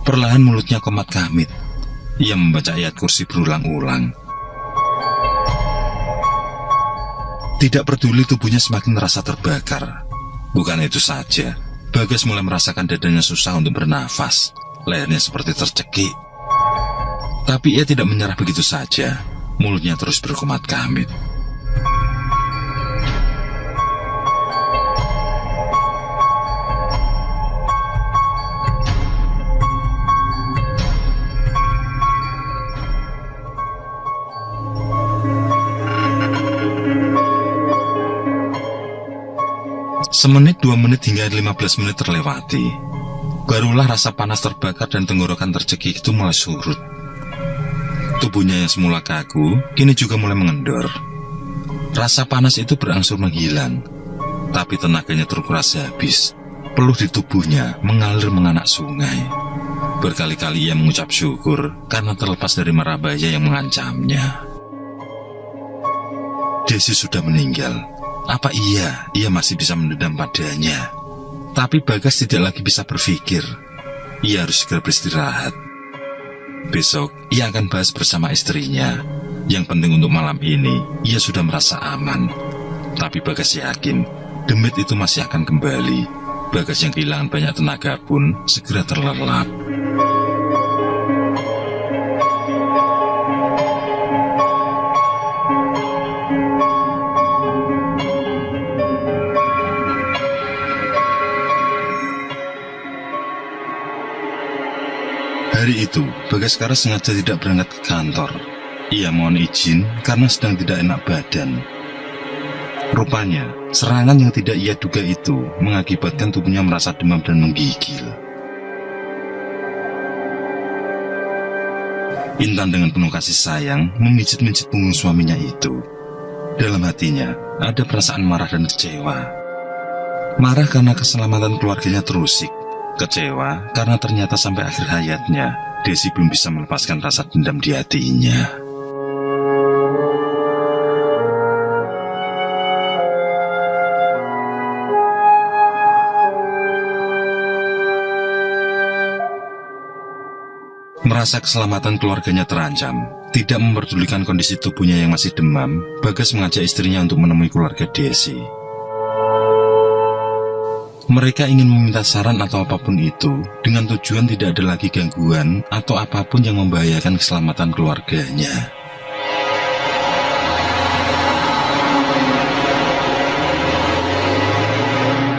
Perlahan mulutnya komat kamit. Ia membaca ayat kursi berulang-ulang. Tidak peduli tubuhnya semakin terasa terbakar. Bukan itu saja, Bagas mulai merasakan dadanya susah untuk bernafas. Lehernya seperti tercekik. Tapi ia tidak menyerah begitu saja. Mulutnya terus berkomat kamit. Semenit, 2 menit hingga 15 menit terlewati. Barulah rasa panas terbakar dan tenggorokan tercekik itu mulai surut. Tubuhnya yang semula kaku, kini juga mulai mengendor. Rasa panas itu berangsur menghilang, tapi tenaganya terkuras habis. Peluh di tubuhnya mengalir menganak sungai. Berkali-kali ia mengucap syukur karena terlepas dari mara bahaya yang mengancamnya. Desi sudah meninggal. Apa ia masih bisa mendendam padanya? Tapi Bagas tidak lagi bisa berpikir. Ia harus segera beristirahat. Besok, ia akan bahas bersama istrinya. Yang penting untuk malam ini, ia sudah merasa aman. Tapi Bagas yakin, demit itu masih akan kembali. Bagas yang kehilangan banyak tenaga pun segera terlelap. Hari itu, Bagaskara sengaja tidak berangkat ke kantor. Ia mohon izin karena sedang tidak enak badan. Rupanya, serangan yang tidak ia duga itu mengakibatkan tubuhnya merasa demam dan menggigil. Intan dengan penuh kasih sayang memijit-mijit punggung suaminya itu. Dalam hatinya ada perasaan marah dan kecewa. Marah karena keselamatan keluarganya terusik. Kecewa karena ternyata sampai akhir hayatnya Desi belum bisa melepaskan rasa dendam di hatinya. Merasa keselamatan keluarganya terancam, tidak memperdulikan kondisi tubuhnya yang masih demam, Bagas mengajak istrinya untuk menemui keluarga Desi. Mereka ingin meminta saran atau apapun itu, dengan tujuan tidak ada lagi gangguan atau apapun yang membahayakan keselamatan keluarganya.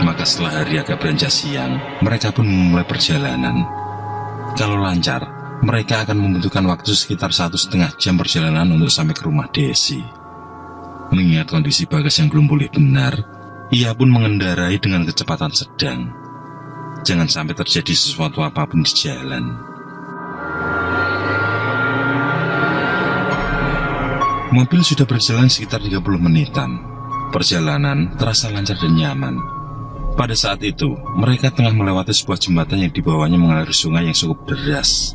Maka setelah hari agak beranjak siang, mereka pun memulai perjalanan. Kalau lancar, mereka akan membutuhkan waktu sekitar 1,5 jam perjalanan untuk sampai ke rumah Desi. Mengingat kondisi Bagas yang belum pulih benar, ia pun mengendarai dengan kecepatan sedang. Jangan sampai terjadi sesuatu apapun di jalan. Mobil sudah berjalan sekitar 30 menitan. Perjalanan terasa lancar dan nyaman. Pada saat itu, mereka tengah melewati sebuah jembatan yang di bawahnya mengalir sungai yang cukup deras.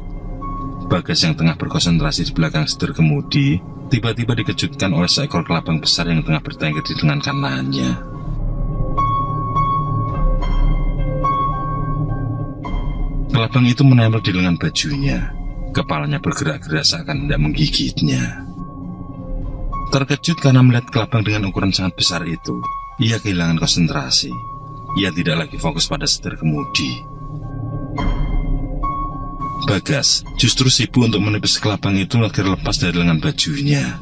Bagas yang tengah berkonsentrasi di belakang setir kemudi, tiba-tiba dikejutkan oleh seekor kelabang besar yang tengah bertengger di lengan kanannya. Kelabang itu menempel di lengan bajunya. Kepalanya bergerak-gerak seakan hendak menggigitnya. Terkejut karena melihat kelabang dengan ukuran sangat besar itu, ia kehilangan konsentrasi. Ia tidak lagi fokus pada setir kemudi. Bagas justru sibuk untuk menepis kelabang itu agar lepas dari lengan bajunya.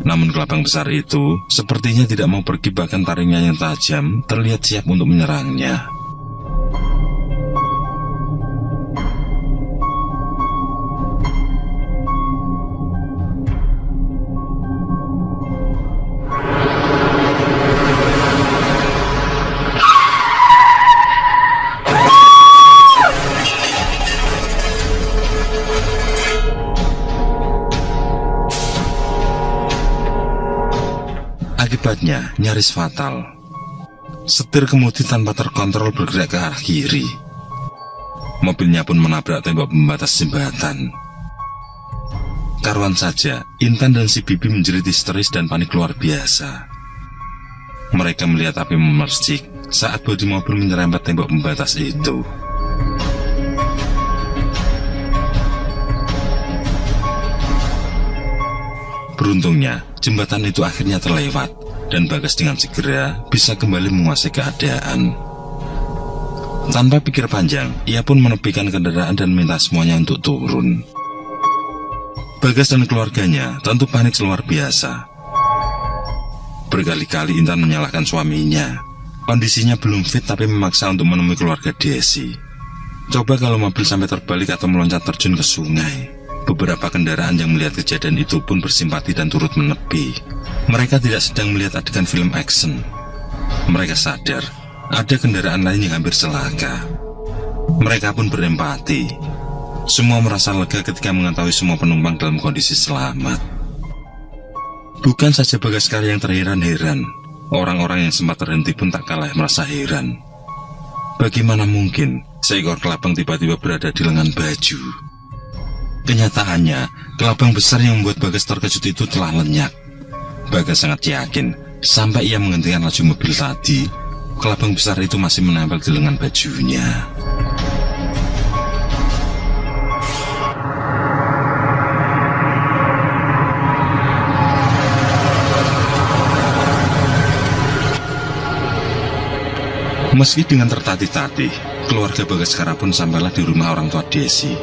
Namun kelabang besar itu sepertinya tidak mau pergi, bahkan taringnya yang tajam terlihat siap untuk menyerangnya. Akibatnya nyaris fatal. Setir kemudi tanpa terkontrol bergerak ke arah kiri. Mobilnya pun menabrak tembok pembatas jembatan. Karuan saja, Intan dan si Bibi menjerit histeris dan panik luar biasa. Mereka melihat api memercik saat bodi mobil menyerempet tembok pembatas itu. Beruntungnya, jembatan itu akhirnya terlewat, dan Bagas dengan segera bisa kembali menguasai keadaan. Tanpa pikir panjang, ia pun menepikan kendaraan dan minta semuanya untuk turun. Bagas dan keluarganya tentu panik luar biasa. Berkali-kali Intan menyalahkan suaminya. Kondisinya belum fit tapi memaksa untuk menemui keluarga Desi. Coba kalau mobil sampai terbalik atau meloncat terjun ke sungai. Beberapa kendaraan yang melihat kejadian itu pun bersimpati dan turut menepi. Mereka tidak sedang melihat adegan film action. Mereka sadar ada kendaraan lain yang hampir celaka. Mereka pun berempati. Semua merasa lega ketika mengetahui semua penumpang dalam kondisi selamat. Bukan saja Bagaskara yang terheran-heran, orang-orang yang sempat terhenti pun tak kalah merasa heran. Bagaimana mungkin seekor kelabang tiba-tiba berada di lengan baju? Kenyataannya, kelabang besar yang membuat Bagas terkejut itu telah lenyap. Bagas sangat yakin, sampai ia menghentikan laju mobil tadi, kelabang besar itu masih menempel di lengan bajunya. Meski dengan tertatih-tatih, keluarga Bagaskara pun sampailah di rumah orang tua Desi.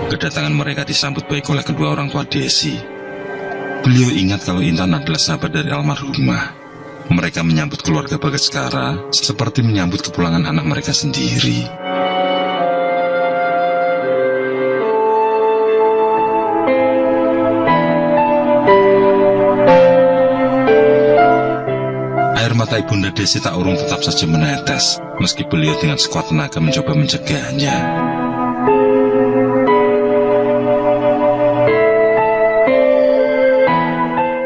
Kedatangan mereka disambut baik oleh kedua orang tua Desi. Beliau ingat kalau Intan adalah sahabat dari almarhumah. Mereka menyambut keluarga Bagaskara seperti menyambut kepulangan anak mereka sendiri. Air mata Ibunda Desi tak urung tetap saja menetes, meski beliau dengan sekuat tenaga mencoba mencegahnya.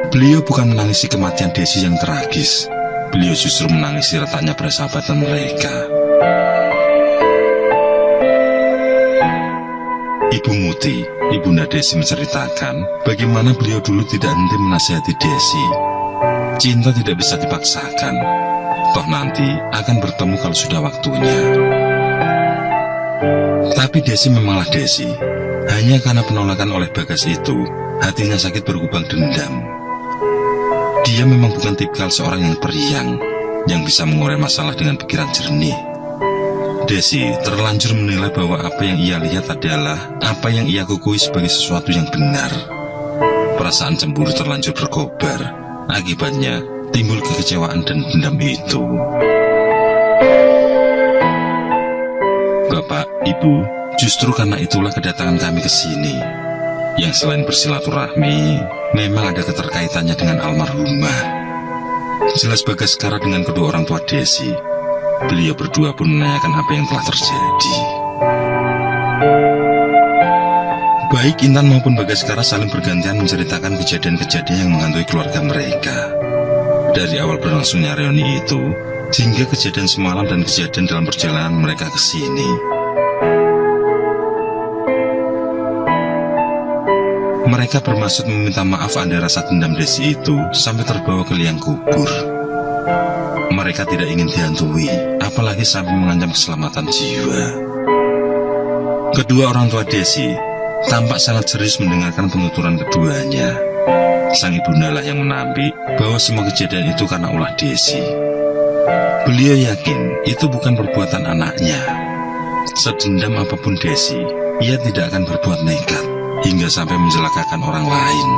Beliau bukan menangisi kematian Desi yang tragis. Beliau justru menangisi retaknya persahabatan mereka. Ibu Muti, Ibunda Desi menceritakan bagaimana beliau dulu tidak henti menasihati Desi. Cinta tidak bisa dipaksakan, toh nanti akan bertemu kalau sudah waktunya. Tapi Desi memanglah Desi. Hanya karena penolakan oleh Bagas itu, hatinya sakit bergubang dendam. Dia memang bukan tipikal seorang yang periang, yang bisa mengurai masalah dengan pikiran jernih. Desi terlanjur menilai bahwa apa yang ia lihat adalah apa yang ia kukui sebagai sesuatu yang benar. Perasaan cemburu terlanjur berkobar. Akibatnya timbul kekecewaan dan dendam itu. Bapak, Ibu, justru karena itulah kedatangan kami ke sini. Yang selain bersilaturahmi, memang ada keterkaitannya dengan almarhumah. Jelas Bagas Kara dengan kedua orang tua Desi. Beliau berdua pun menanyakan apa yang telah terjadi. Baik Intan maupun Bagaskara saling bergantian menceritakan kejadian-kejadian yang menghantui keluarga mereka. Dari awal berlangsungnya reuni itu, hingga kejadian semalam dan kejadian dalam perjalanan mereka ke sini. Mereka bermaksud meminta maaf andai rasa dendam Desi itu sampai terbawa ke liang kubur. Mereka tidak ingin dihantui, apalagi sampai mengancam keselamatan jiwa. Kedua orang tua Desi tampak sangat serius mendengarkan penuturan keduanya. Sang ibundalah yang menampik bahwa semua kejadian itu karena ulah Desi. Beliau yakin itu bukan perbuatan anaknya. Sedendam apapun Desi, ia tidak akan berbuat nekat hingga sampai mencelakakan orang lain.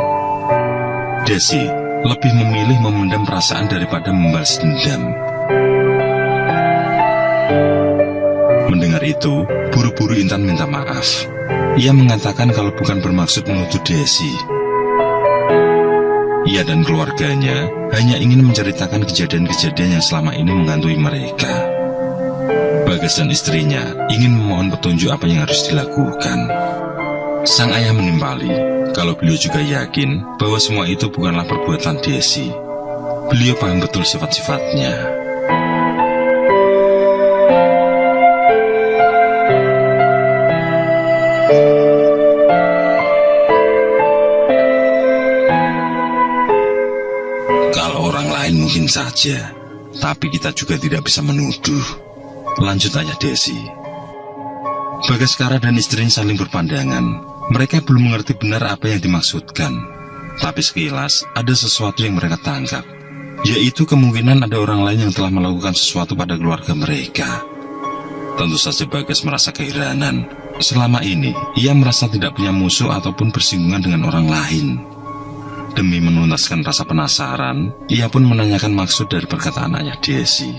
Desi lebih memilih memendam perasaan daripada membalas dendam. Mendengar itu, buru-buru Intan minta maaf. Ia mengatakan kalau bukan bermaksud menuduh Desi. Ia dan keluarganya hanya ingin menceritakan kejadian-kejadian yang selama ini menghantui mereka. Bagas dan istrinya ingin memohon petunjuk apa yang harus dilakukan. Sang ayah menimpali kalau beliau juga yakin bahwa semua itu bukanlah perbuatan Desi. Beliau paham betul sifat-sifatnya. Mungkin saja, tapi kita juga tidak bisa menuduh. Lanjut ayah Desi. Bagaskara dan istrinya saling berpandangan. Mereka belum mengerti benar apa yang dimaksudkan. Tapi sekilas ada sesuatu yang mereka tangkap, yaitu kemungkinan ada orang lain yang telah melakukan sesuatu pada keluarga mereka. Tentu saja Bagas merasa keheranan. Selama ini ia merasa tidak punya musuh ataupun bersinggungan dengan orang lain. Demi menuntaskan rasa penasaran, ia pun menanyakan maksud dari perkataan ayah Desi.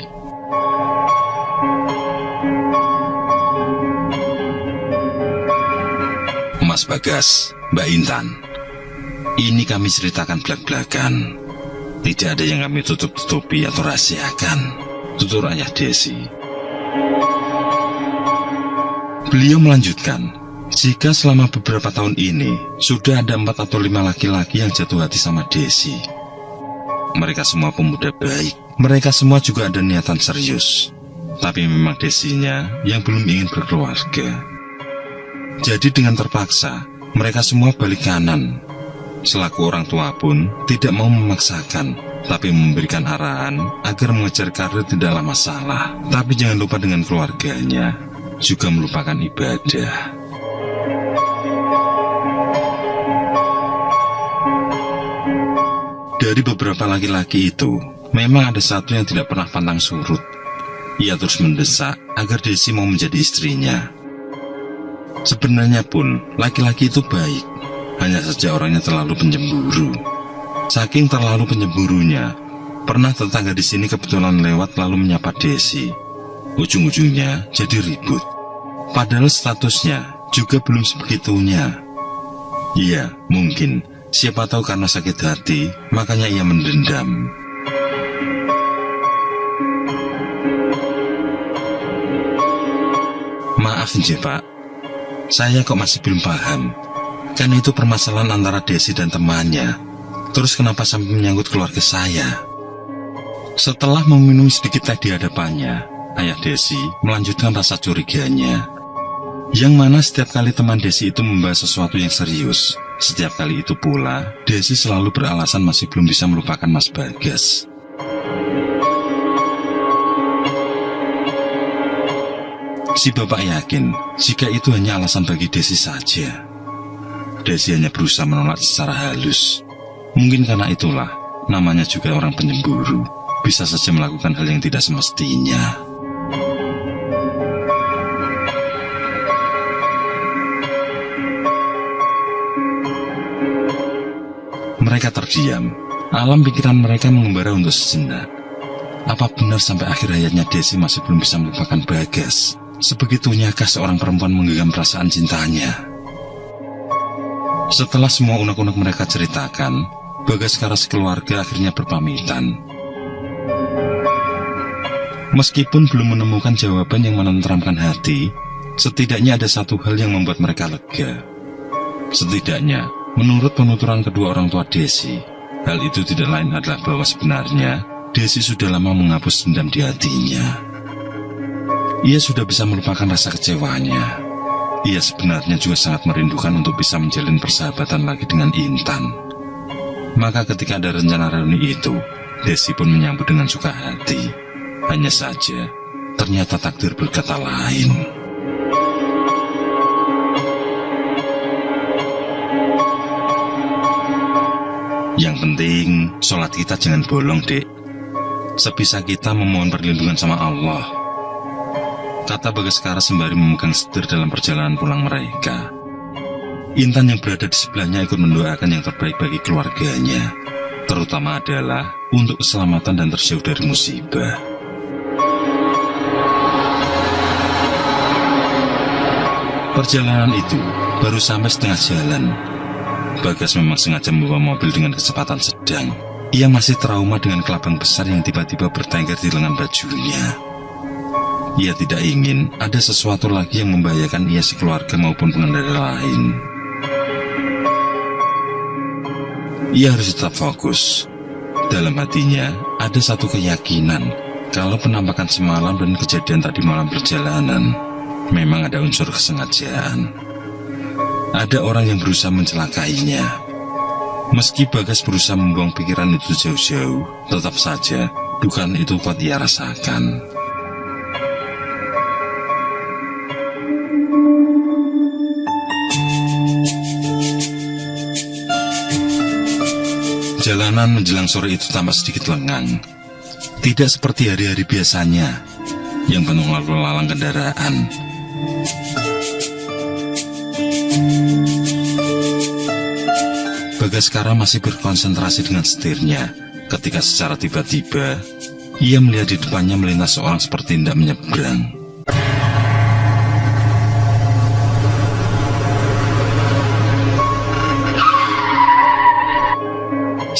Mas Bagas, Mbak Intan, ini kami ceritakan belak-belakan. Tidak ada yang kami tutup-tutupi atau rahasiakan, tutur ayah Desi. Beliau melanjutkan, jika selama beberapa tahun ini sudah ada 4 atau 5 laki-laki yang jatuh hati sama Desi. Mereka semua pemuda baik, mereka semua juga ada niatan serius. Tapi memang Desinya yang belum ingin berkeluarga. Jadi dengan terpaksa, mereka semua balik kanan. Selaku orang tua pun tidak mau memaksakan, tapi memberikan arahan agar mengejar karir tidaklah masalah. Tapi jangan lupa dengan keluarganya, juga melupakan ibadah. Dari beberapa laki-laki itu, memang ada satu yang tidak pernah pantang surut. Ia terus mendesak agar Desi mau menjadi istrinya. Sebenarnya pun, laki-laki itu baik. Hanya saja orangnya terlalu penyemburu. Saking terlalu penyemburunya, pernah tetangga di sini kebetulan lewat lalu menyapa Desi. Ujung-ujungnya jadi ribut. Padahal statusnya juga belum sebegitunya. Iya, mungkin. Siapa tahu karena sakit hati, makanya ia mendendam. Maaf nggih, Pak. Saya kok masih belum paham. Kan itu permasalahan antara Desi dan temannya. Terus kenapa sampai menyangkut keluarga saya? Setelah meminum sedikit teh di hadapannya, ayah Desi melanjutkan rasa curiganya. Yang mana setiap kali teman Desi itu membahas sesuatu yang serius, setiap kali itu pula, Desi selalu beralasan masih belum bisa melupakan Mas Bagas. Si bapak yakin jika itu hanya alasan bagi Desi saja. Desi hanya berusaha menolak secara halus. Mungkin karena itulah namanya juga orang penyemburu, bisa saja melakukan hal yang tidak semestinya. Mereka terdiam. Alam pikiran mereka mengembara untuk sejenak. Apa benar sampai akhir hayatnya Desi masih belum bisa melupakan Bagas? Sebegitunyakah seorang perempuan menggenggam perasaan cintanya? Setelah semua unek-unek mereka ceritakan, Bagaskara sekeluarga akhirnya berpamitan. Meskipun belum menemukan jawaban yang menenteramkan hati, setidaknya ada satu hal yang membuat mereka lega. Setidaknya, menurut penuturan kedua orang tua Desi, hal itu tidak lain adalah bahwa sebenarnya Desi sudah lama menghapus dendam di hatinya. Ia sudah bisa melupakan rasa kecewanya. Ia sebenarnya juga sangat merindukan untuk bisa menjalin persahabatan lagi dengan Intan. Maka ketika ada rencana reuni itu, Desi pun menyambut dengan suka hati. Hanya saja, ternyata takdir berkata lain. Yang penting, sholat kita jangan bolong, Dek. Sebisa kita memohon perlindungan sama Allah, kata Bagaskara sembari memegang setir dalam perjalanan pulang mereka. Intan yang berada di sebelahnya ikut mendoakan yang terbaik bagi keluarganya, terutama adalah untuk keselamatan dan terjauh dari musibah. Perjalanan itu baru sampai setengah jalan. Bagas memang sengaja membawa mobil dengan kecepatan sedang. Ia masih trauma dengan kelabang besar yang tiba-tiba bertengger di lengan bajunya. Ia tidak ingin ada sesuatu lagi yang membahayakan ia sekeluarga maupun pengendara lain. Ia harus tetap fokus. Dalam hatinya ada satu keyakinan kalau penampakan semalam dan kejadian tadi malam perjalanan memang ada unsur kesengajaan. Ada orang yang berusaha mencelakainya. Meski Bagas berusaha membuang pikiran itu jauh-jauh, tetap saja dugaan itu kuat ia rasakan. Jalanan menjelang sore itu tampak sedikit lengang. Tidak seperti hari-hari biasanya yang penuh lalu lalang kendaraan. Bagaskara masih berkonsentrasi dengan setirnya ketika secara tiba-tiba ia melihat di depannya melintas seorang seperti hendak menyeberang.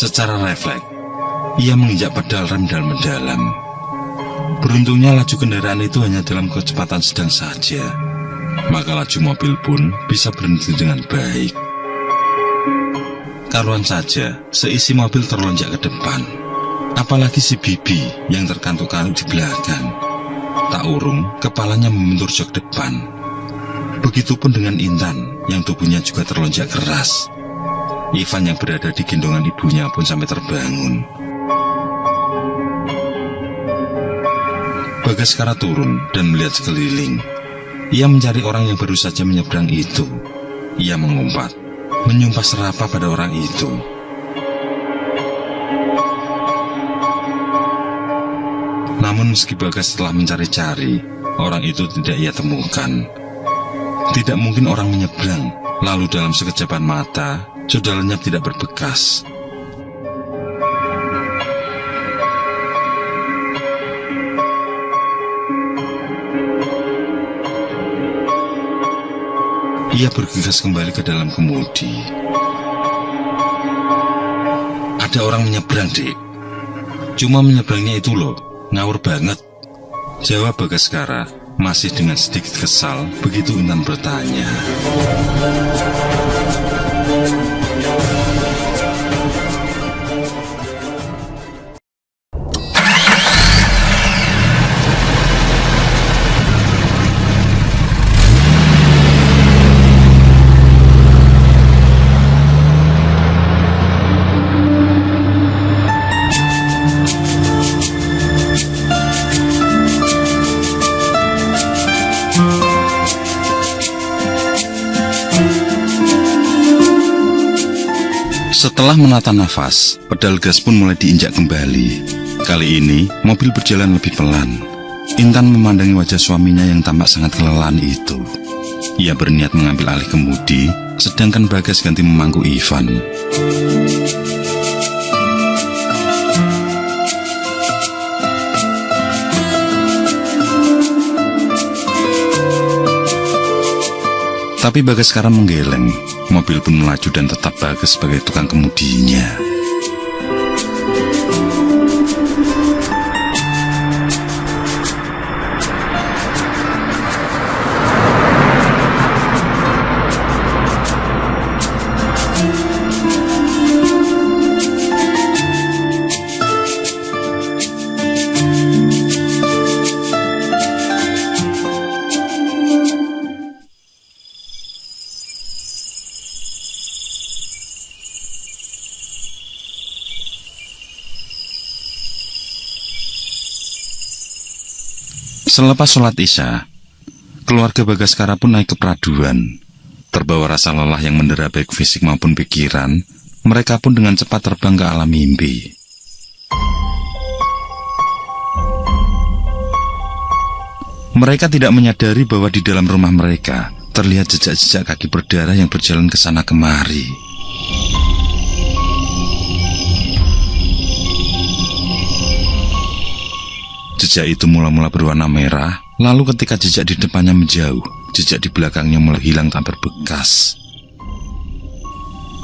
Secara refleks, ia menginjak pedal rem dalam-dalam. Beruntungnya laju kendaraan itu hanya dalam kecepatan sedang saja, maka laju mobil pun bisa berhenti dengan baik. Karuan saja, seisi mobil terlonjak ke depan. Apalagi si Bibi yang terkantuk-kantuk di belakang. Tak urung, kepalanya membentur jok depan. Begitupun dengan Intan yang tubuhnya juga terlonjak keras. Ivan yang berada di gendongan ibunya pun sampai terbangun. Bagaskara turun dan melihat sekeliling. Ia mencari orang yang baru saja menyeberang itu. Ia mengumpat, menyumpah serapah pada orang itu. Namun meski Bagas telah mencari-cari, orang itu tidak ia temukan. Tidak mungkin orang menyeberang, lalu dalam sekejapan mata, sudah lenyap tidak berbekas. Ia bergegas kembali ke dalam kemudi. Ada orang menyeberang, Dik. Cuma menyeberangnya itu loh, ngawur banget, jawab Bagaskara Masih dengan sedikit kesal, begitu Intan bertanya. Setelah menata nafas, pedal gas pun mulai diinjak kembali. Kali ini, mobil berjalan lebih pelan. Intan memandangi wajah suaminya yang tampak sangat kelelahan itu. Ia berniat mengambil alih kemudi, sedangkan Bagas ganti memangku Ivan. Tapi Bagas sekarang menggeleng. Mobil pun melaju dan tetap Bagas sebagai tukang kemudinya. Selepas sholat Isya, keluarga Bagaskara pun naik ke peraduan. Terbawa rasa lelah yang mendera baik fisik maupun pikiran, mereka pun dengan cepat terbang ke alam mimpi. Mereka tidak menyadari bahwa di dalam rumah mereka terlihat jejak-jejak kaki berdarah yang berjalan ke sana kemari. Jejak itu mula-mula berwarna merah, lalu ketika jejak di depannya menjauh, jejak di belakangnya mulai hilang tak berbekas.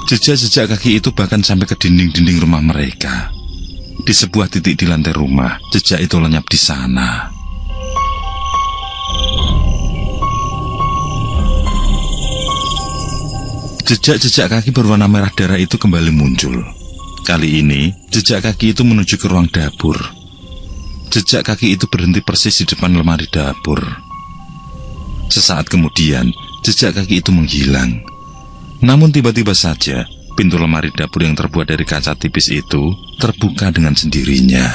Jejak-jejak kaki itu bahkan sampai ke dinding-dinding rumah mereka. Di sebuah titik di lantai rumah, jejak itu lenyap di sana. Jejak-jejak kaki berwarna merah darah itu kembali muncul. Kali ini, jejak kaki itu menuju ke ruang dapur. Jejak kaki itu berhenti persis di depan lemari dapur. Sesaat kemudian, jejak kaki itu menghilang. Namun tiba-tiba saja, pintu lemari dapur yang terbuat dari kaca tipis itu terbuka dengan sendirinya.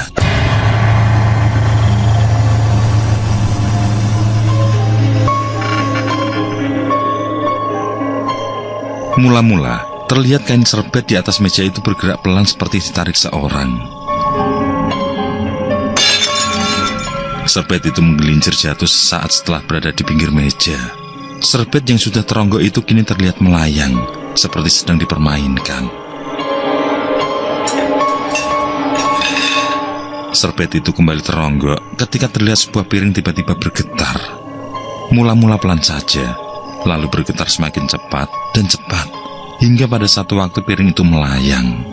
Mula-mula, terlihat kain serbet di atas meja itu bergerak pelan seperti ditarik seorang. Serbet itu menggelincir jatuh sesaat setelah berada di pinggir meja. Serbet yang sudah teronggok itu kini terlihat melayang, seperti sedang dipermainkan. Serbet itu kembali teronggok ketika terlihat sebuah piring tiba-tiba bergetar. Mula-mula pelan saja, lalu bergetar semakin cepat dan cepat, hingga pada satu waktu piring itu melayang.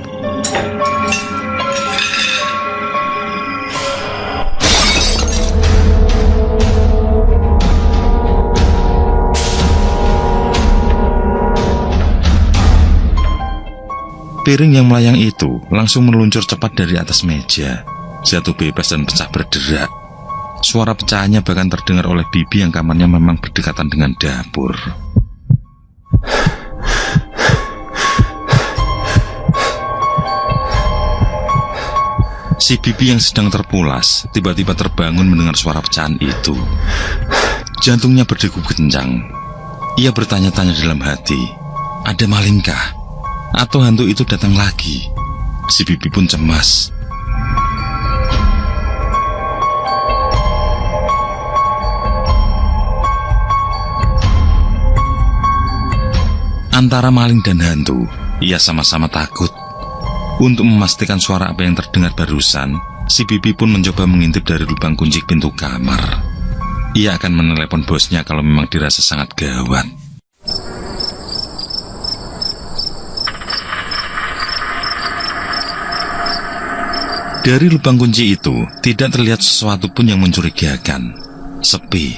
Piring yang melayang itu langsung meluncur cepat dari atas meja, jatuh bebas dan pecah berderak. Suara pecahannya bahkan terdengar oleh bibi yang kamarnya memang berdekatan dengan dapur. Si bibi yang sedang terpulas tiba-tiba terbangun mendengar suara pecahan itu. Jantungnya berdegup kencang. Ia bertanya-tanya dalam hati, ada malingkah? Atau hantu itu datang lagi? Si bibi pun cemas. Antara maling dan hantu, ia sama-sama takut. Untuk memastikan suara apa yang terdengar barusan, si bibi pun mencoba mengintip dari lubang kunci pintu kamar. Ia akan menelepon bosnya kalau memang dirasa sangat gawat. Dari lubang kunci itu, tidak terlihat sesuatu pun yang mencurigakan. Sepi,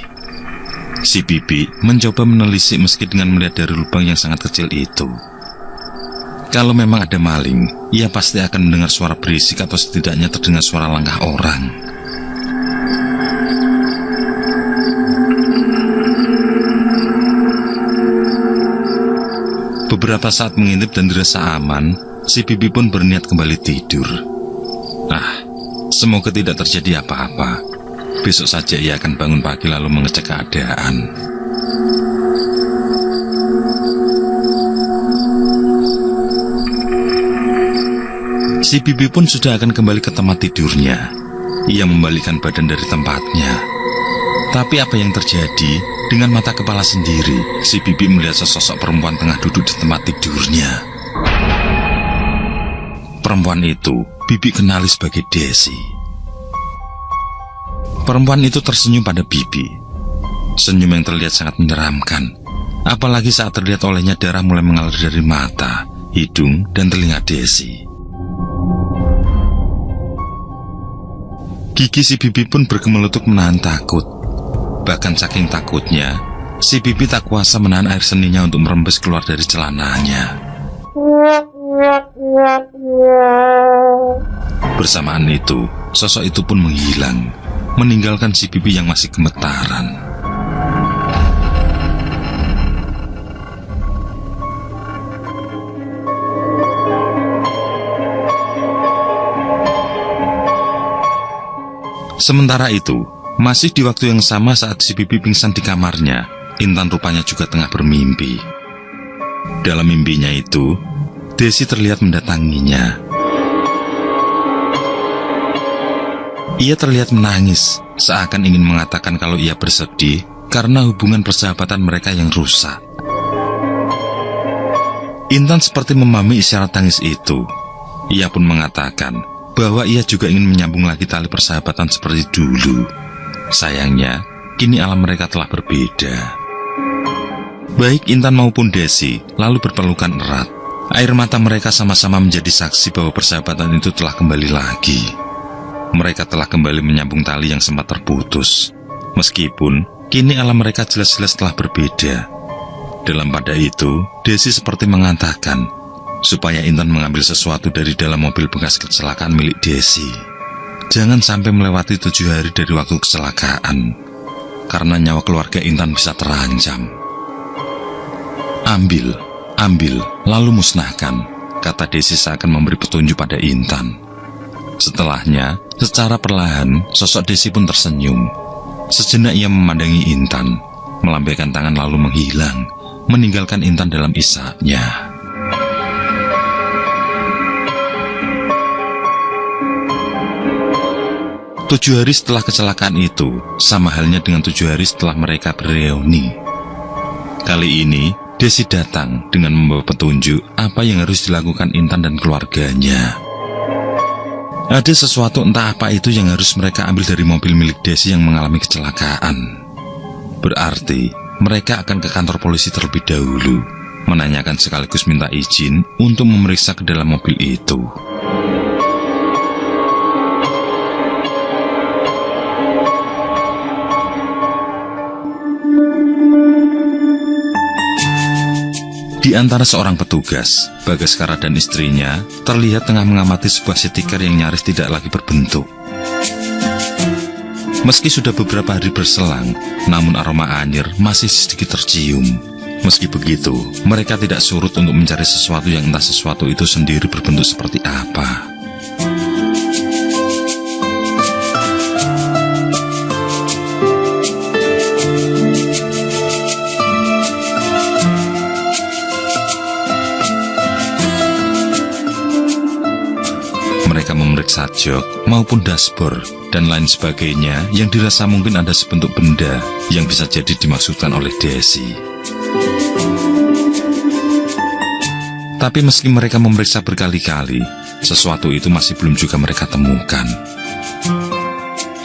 Si Bibi mencoba menelisik meski dengan melihat dari lubang yang sangat kecil itu. Kalau memang ada maling, ia pasti akan mendengar suara berisik atau setidaknya terdengar suara langkah orang. Beberapa saat mengintip dan dirasa aman, si Bibi pun berniat kembali tidur. Semoga tidak terjadi apa-apa. Besok saja ia akan bangun pagi lalu mengecek keadaan. Si Bibi pun sudah akan kembali ke tempat tidurnya. Ia membalikkan badan dari tempatnya. Tapi apa yang terjadi? Dengan mata kepala sendiri, si Bibi melihat sesosok perempuan tengah duduk di tempat tidurnya. Perempuan itu Bibi kenali sebagai Desi. Perempuan itu tersenyum pada Bibi. Senyum yang terlihat sangat menyeramkan. Apalagi saat terlihat olehnya darah mulai mengalir dari mata, hidung, dan telinga Desi. Gigi si Bibi pun berkemelutuk menahan takut. Bahkan saking takutnya, si Bibi tak kuasa menahan air seninya untuk merembes keluar dari celananya. Bersamaan itu, sosok itu pun menghilang, meninggalkan si Bibi yang masih gemetaran. Sementara itu, masih di waktu yang sama saat si Bibi pingsan di kamarnya, Intan rupanya juga tengah bermimpi. Dalam mimpinya itu, Desi terlihat mendatanginya. Ia terlihat menangis, seakan ingin mengatakan kalau ia bersedih karena hubungan persahabatan mereka yang rusak. Intan seperti memahami isyarat tangis itu. Ia pun mengatakan bahwa ia juga ingin menyambung lagi tali persahabatan seperti dulu. Sayangnya, kini alam mereka telah berbeda. Baik Intan maupun Desi lalu berpelukan erat. Air mata mereka sama-sama menjadi saksi bahwa persahabatan itu telah kembali lagi. Mereka telah kembali menyambung tali yang sempat terputus. Meskipun kini alam mereka jelas-jelas telah berbeda. Dalam pada itu, Desi seperti mengatakan supaya Intan mengambil sesuatu dari dalam mobil bekas kecelakaan milik Desi. Jangan sampai melewati 7 hari dari waktu kecelakaan, karena nyawa keluarga Intan bisa terancam. Ambil, lalu musnahkan, kata Desi seakan memberi petunjuk pada Intan. Setelahnya, secara perlahan, sosok Desi pun tersenyum. Sejenak ia memandangi Intan, melambaikan tangan lalu menghilang, meninggalkan Intan dalam isaknya. Tujuh hari setelah kecelakaan itu, sama halnya dengan 7 hari setelah mereka bereuni. Kali ini, Desi datang dengan membawa petunjuk apa yang harus dilakukan Intan dan keluarganya. Ada sesuatu entah apa itu yang harus mereka ambil dari mobil milik Desi yang mengalami kecelakaan. Berarti, mereka akan ke kantor polisi terlebih dahulu, menanyakan sekaligus minta izin untuk memeriksa ke dalam mobil itu. Di antara seorang petugas, Bagaskara dan istrinya terlihat tengah mengamati sebuah stiker yang nyaris tidak lagi berbentuk. Meski sudah beberapa hari berselang, namun aroma anyir masih sedikit tercium. Meski begitu, mereka tidak surut untuk mencari sesuatu yang entah sesuatu itu sendiri berbentuk seperti apa. Mereka memeriksa jok maupun dashboard dan lain sebagainya yang dirasa mungkin ada sebentuk benda yang bisa jadi dimaksudkan oleh Desi. Tapi meski mereka memeriksa berkali-kali, sesuatu itu masih belum juga mereka temukan.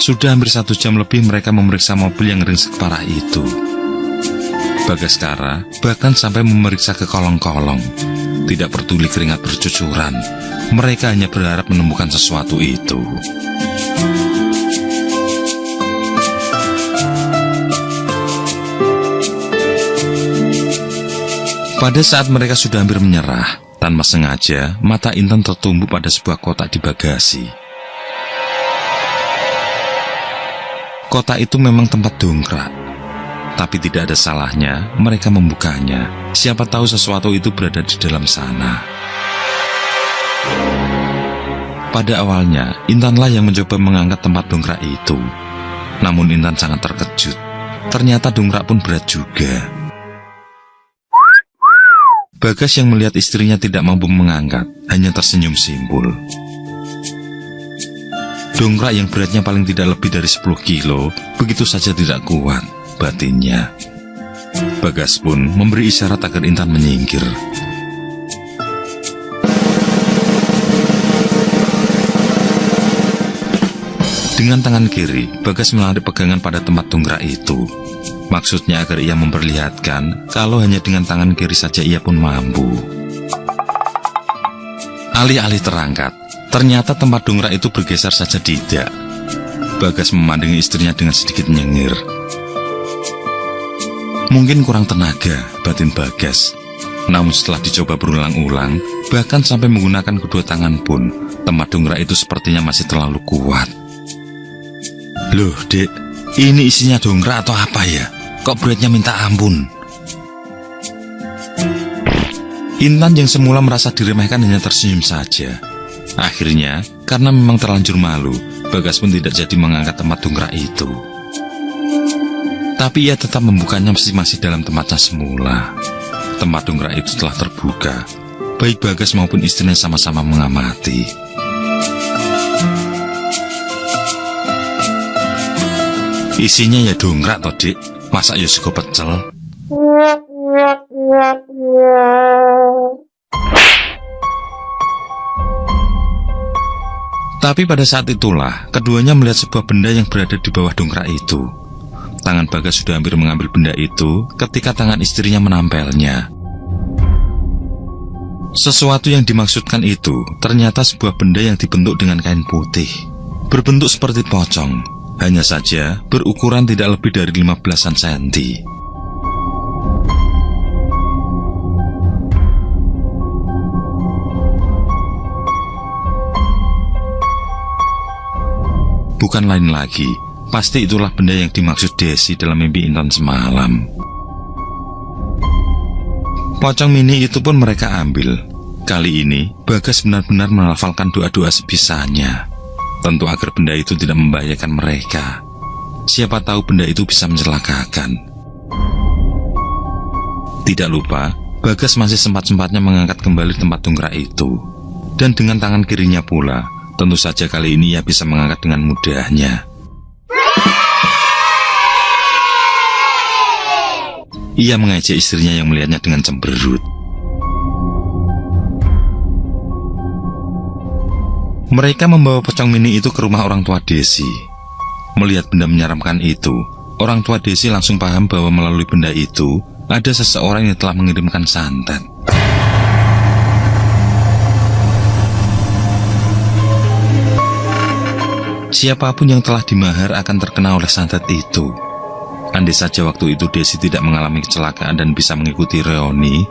Sudah hampir 1 jam lebih mereka memeriksa mobil yang ringsek parah itu. Bagaskara bahkan sampai memeriksa ke kolong-kolong. Tidak peduli keringat bercucuran, mereka hanya berharap menemukan sesuatu itu. Pada saat mereka sudah hampir menyerah, tanpa sengaja, mata Intan tertumpu pada sebuah kotak di bagasi. Kotak itu memang tempat dongkrak, tapi tidak ada salahnya mereka membukanya. Siapa tahu sesuatu itu berada di dalam sana. Pada awalnya, Intanlah yang mencoba mengangkat tempat dongkrak itu. Namun Intan sangat terkejut. Ternyata dongkrak pun berat juga. Bagas yang melihat istrinya tidak mampu mengangkat, hanya tersenyum simpul. Dongkrak yang beratnya paling tidak lebih dari 10 kilo, begitu saja tidak kuat batinnya. Bagas pun memberi isyarat agar Intan menyingkir. Dengan tangan kiri, Bagas menarik pegangan pada tempat dongkrak itu. Maksudnya agar ia memperlihatkan kalau hanya dengan tangan kiri saja ia pun mampu. Alih-alih terangkat, ternyata tempat dongkrak itu bergeser saja tidak. Bagas memandangi istrinya dengan sedikit nyengir. Mungkin kurang tenaga, batin Bagas. Namun setelah dicoba berulang-ulang, bahkan sampai menggunakan kedua tangan pun, tempat dongkrak itu sepertinya masih terlalu kuat. Loh, Dek, ini isinya dongkrak atau apa ya? Kok beratnya minta ampun? Intan yang semula merasa diremehkan hanya tersenyum saja. Akhirnya, karena memang terlanjur malu, Bagas pun tidak jadi mengangkat tempat dongkrak itu. Tapi ia tetap membukanya masih dalam tempatnya semula. Tempat dongkrak itu telah terbuka. Baik Bagas maupun istrinya sama-sama mengamati. Isinya ya dongkrak toh, Dik. Masa ya sego pecel? Tapi pada saat itulah, keduanya melihat sebuah benda yang berada di bawah dongkrak itu. Tangan Bagas sudah hampir mengambil benda itu ketika tangan istrinya menampelnya. Sesuatu yang dimaksudkan itu ternyata sebuah benda yang dibentuk dengan kain putih. Berbentuk seperti pocong. Hanya saja berukuran tidak lebih dari 15-an senti. Bukan lain lagi, pasti itulah benda yang dimaksud Desi dalam mimpi Intan semalam. Pocong mini itu pun mereka ambil. Kali ini, Bagas benar-benar melafalkan doa-doa sebisanya. Tentu agar benda itu tidak membahayakan mereka. Siapa tahu benda itu bisa mencelakakan. Tidak lupa, Bagas masih sempat-sempatnya mengangkat kembali tempat dongkrak itu. Dan dengan tangan kirinya pula, tentu saja kali ini ia bisa mengangkat dengan mudahnya. Ia mengejek istrinya yang melihatnya dengan cemberut. Mereka membawa pocong mini itu ke rumah orang tua Desi. Melihat benda menyeramkan itu, orang tua Desi langsung paham bahwa melalui benda itu, ada seseorang yang telah mengirimkan santet. Siapapun yang telah dimahar akan terkena oleh santet itu. Andai saja waktu itu Desi tidak mengalami kecelakaan dan bisa mengikuti reuni,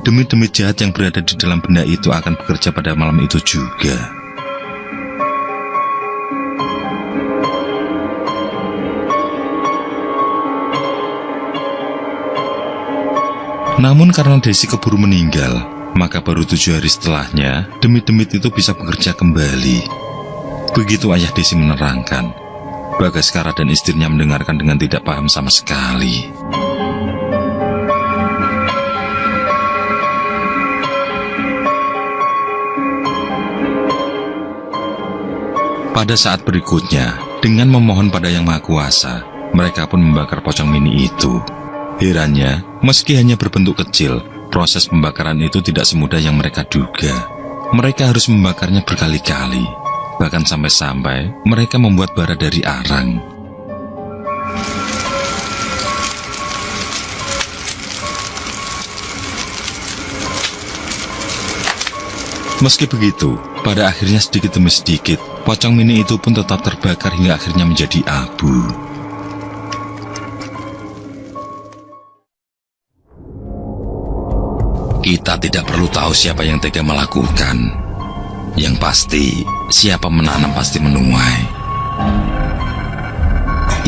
demi jahat yang berada di dalam benda itu akan bekerja pada malam itu juga. Namun karena Desi keburu meninggal, maka baru 7 hari setelahnya, demit-demit itu bisa bekerja kembali. Begitu ayah Desi menerangkan. Bagaskara dan istrinya mendengarkan dengan tidak paham sama sekali. Pada saat berikutnya, dengan memohon pada Yang Maha Kuasa, mereka pun membakar pocong mini itu. Herannya, meski hanya berbentuk kecil, proses pembakaran itu tidak semudah yang mereka duga. Mereka harus membakarnya berkali-kali. Bahkan sampai-sampai mereka membuat bara dari arang. Meski begitu, pada akhirnya sedikit demi sedikit, pocong mini itu pun tetap terbakar hingga akhirnya menjadi abu. Kita tidak perlu tahu siapa yang tega melakukan. Yang pasti, siapa menanam pasti menuai.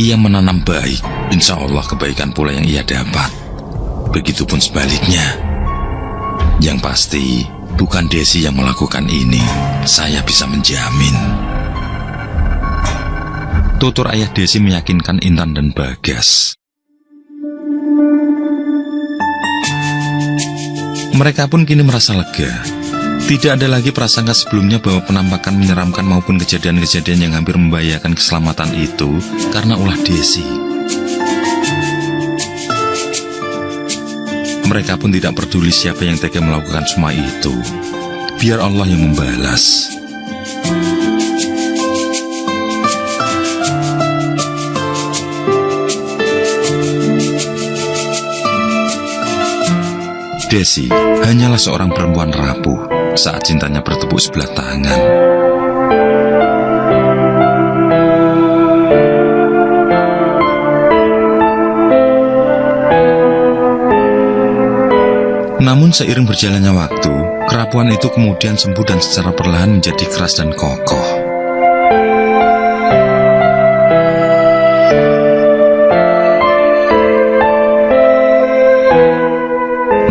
Ia menanam baik, insya Allah kebaikan pula yang ia dapat. Begitupun sebaliknya. Yang pasti, bukan Desi yang melakukan ini. Saya bisa menjamin. Tutur ayah Desi meyakinkan Intan dan Bagas. Mereka pun kini merasa lega. Tidak ada lagi prasangka sebelumnya bahwa penampakan menyeramkan maupun kejadian-kejadian yang hampir membahayakan keselamatan itu karena ulah Desi. Mereka pun tidak peduli siapa yang tega melakukan semua itu. Biar Allah yang membalas. Desi hanyalah seorang perempuan rapuh saat cintanya bertepuk sebelah tangan. Namun seiring berjalannya waktu, kerapuhan itu kemudian sembuh dan secara perlahan menjadi keras dan kokoh.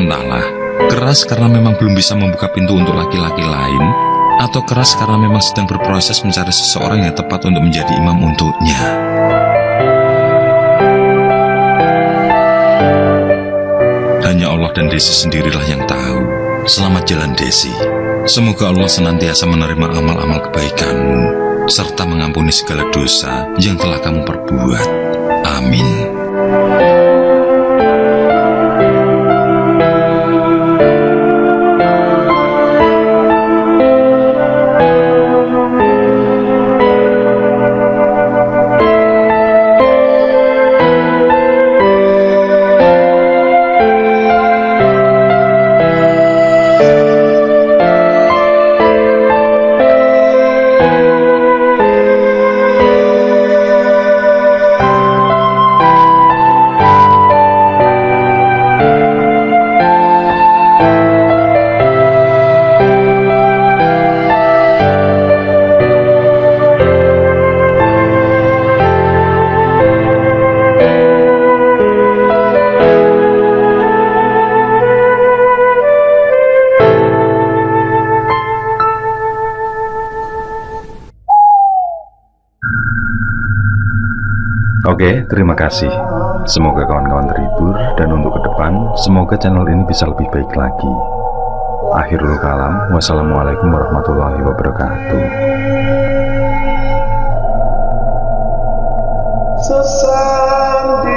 Entahlah, keras karena memang belum bisa membuka pintu untuk laki-laki lain, atau keras karena memang sedang berproses mencari seseorang yang tepat untuk menjadi imam untuknya. Hanya Allah dan Desi sendirilah yang tahu. Selamat jalan Desi. Semoga Allah senantiasa menerima amal-amal kebaikanmu, serta mengampuni segala dosa yang telah kamu perbuat. Amin. Oke, terima kasih. Semoga kawan-kawan terhibur, dan untuk ke depan, semoga channel ini bisa lebih baik lagi. Akhirul kalam, wassalamualaikum warahmatullahi wabarakatuh. Sesandingan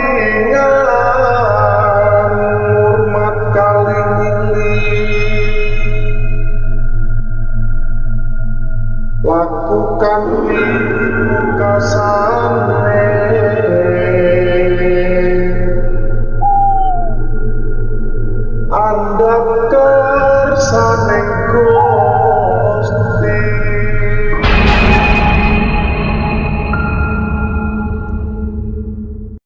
hormat kali ini, lakukan di muka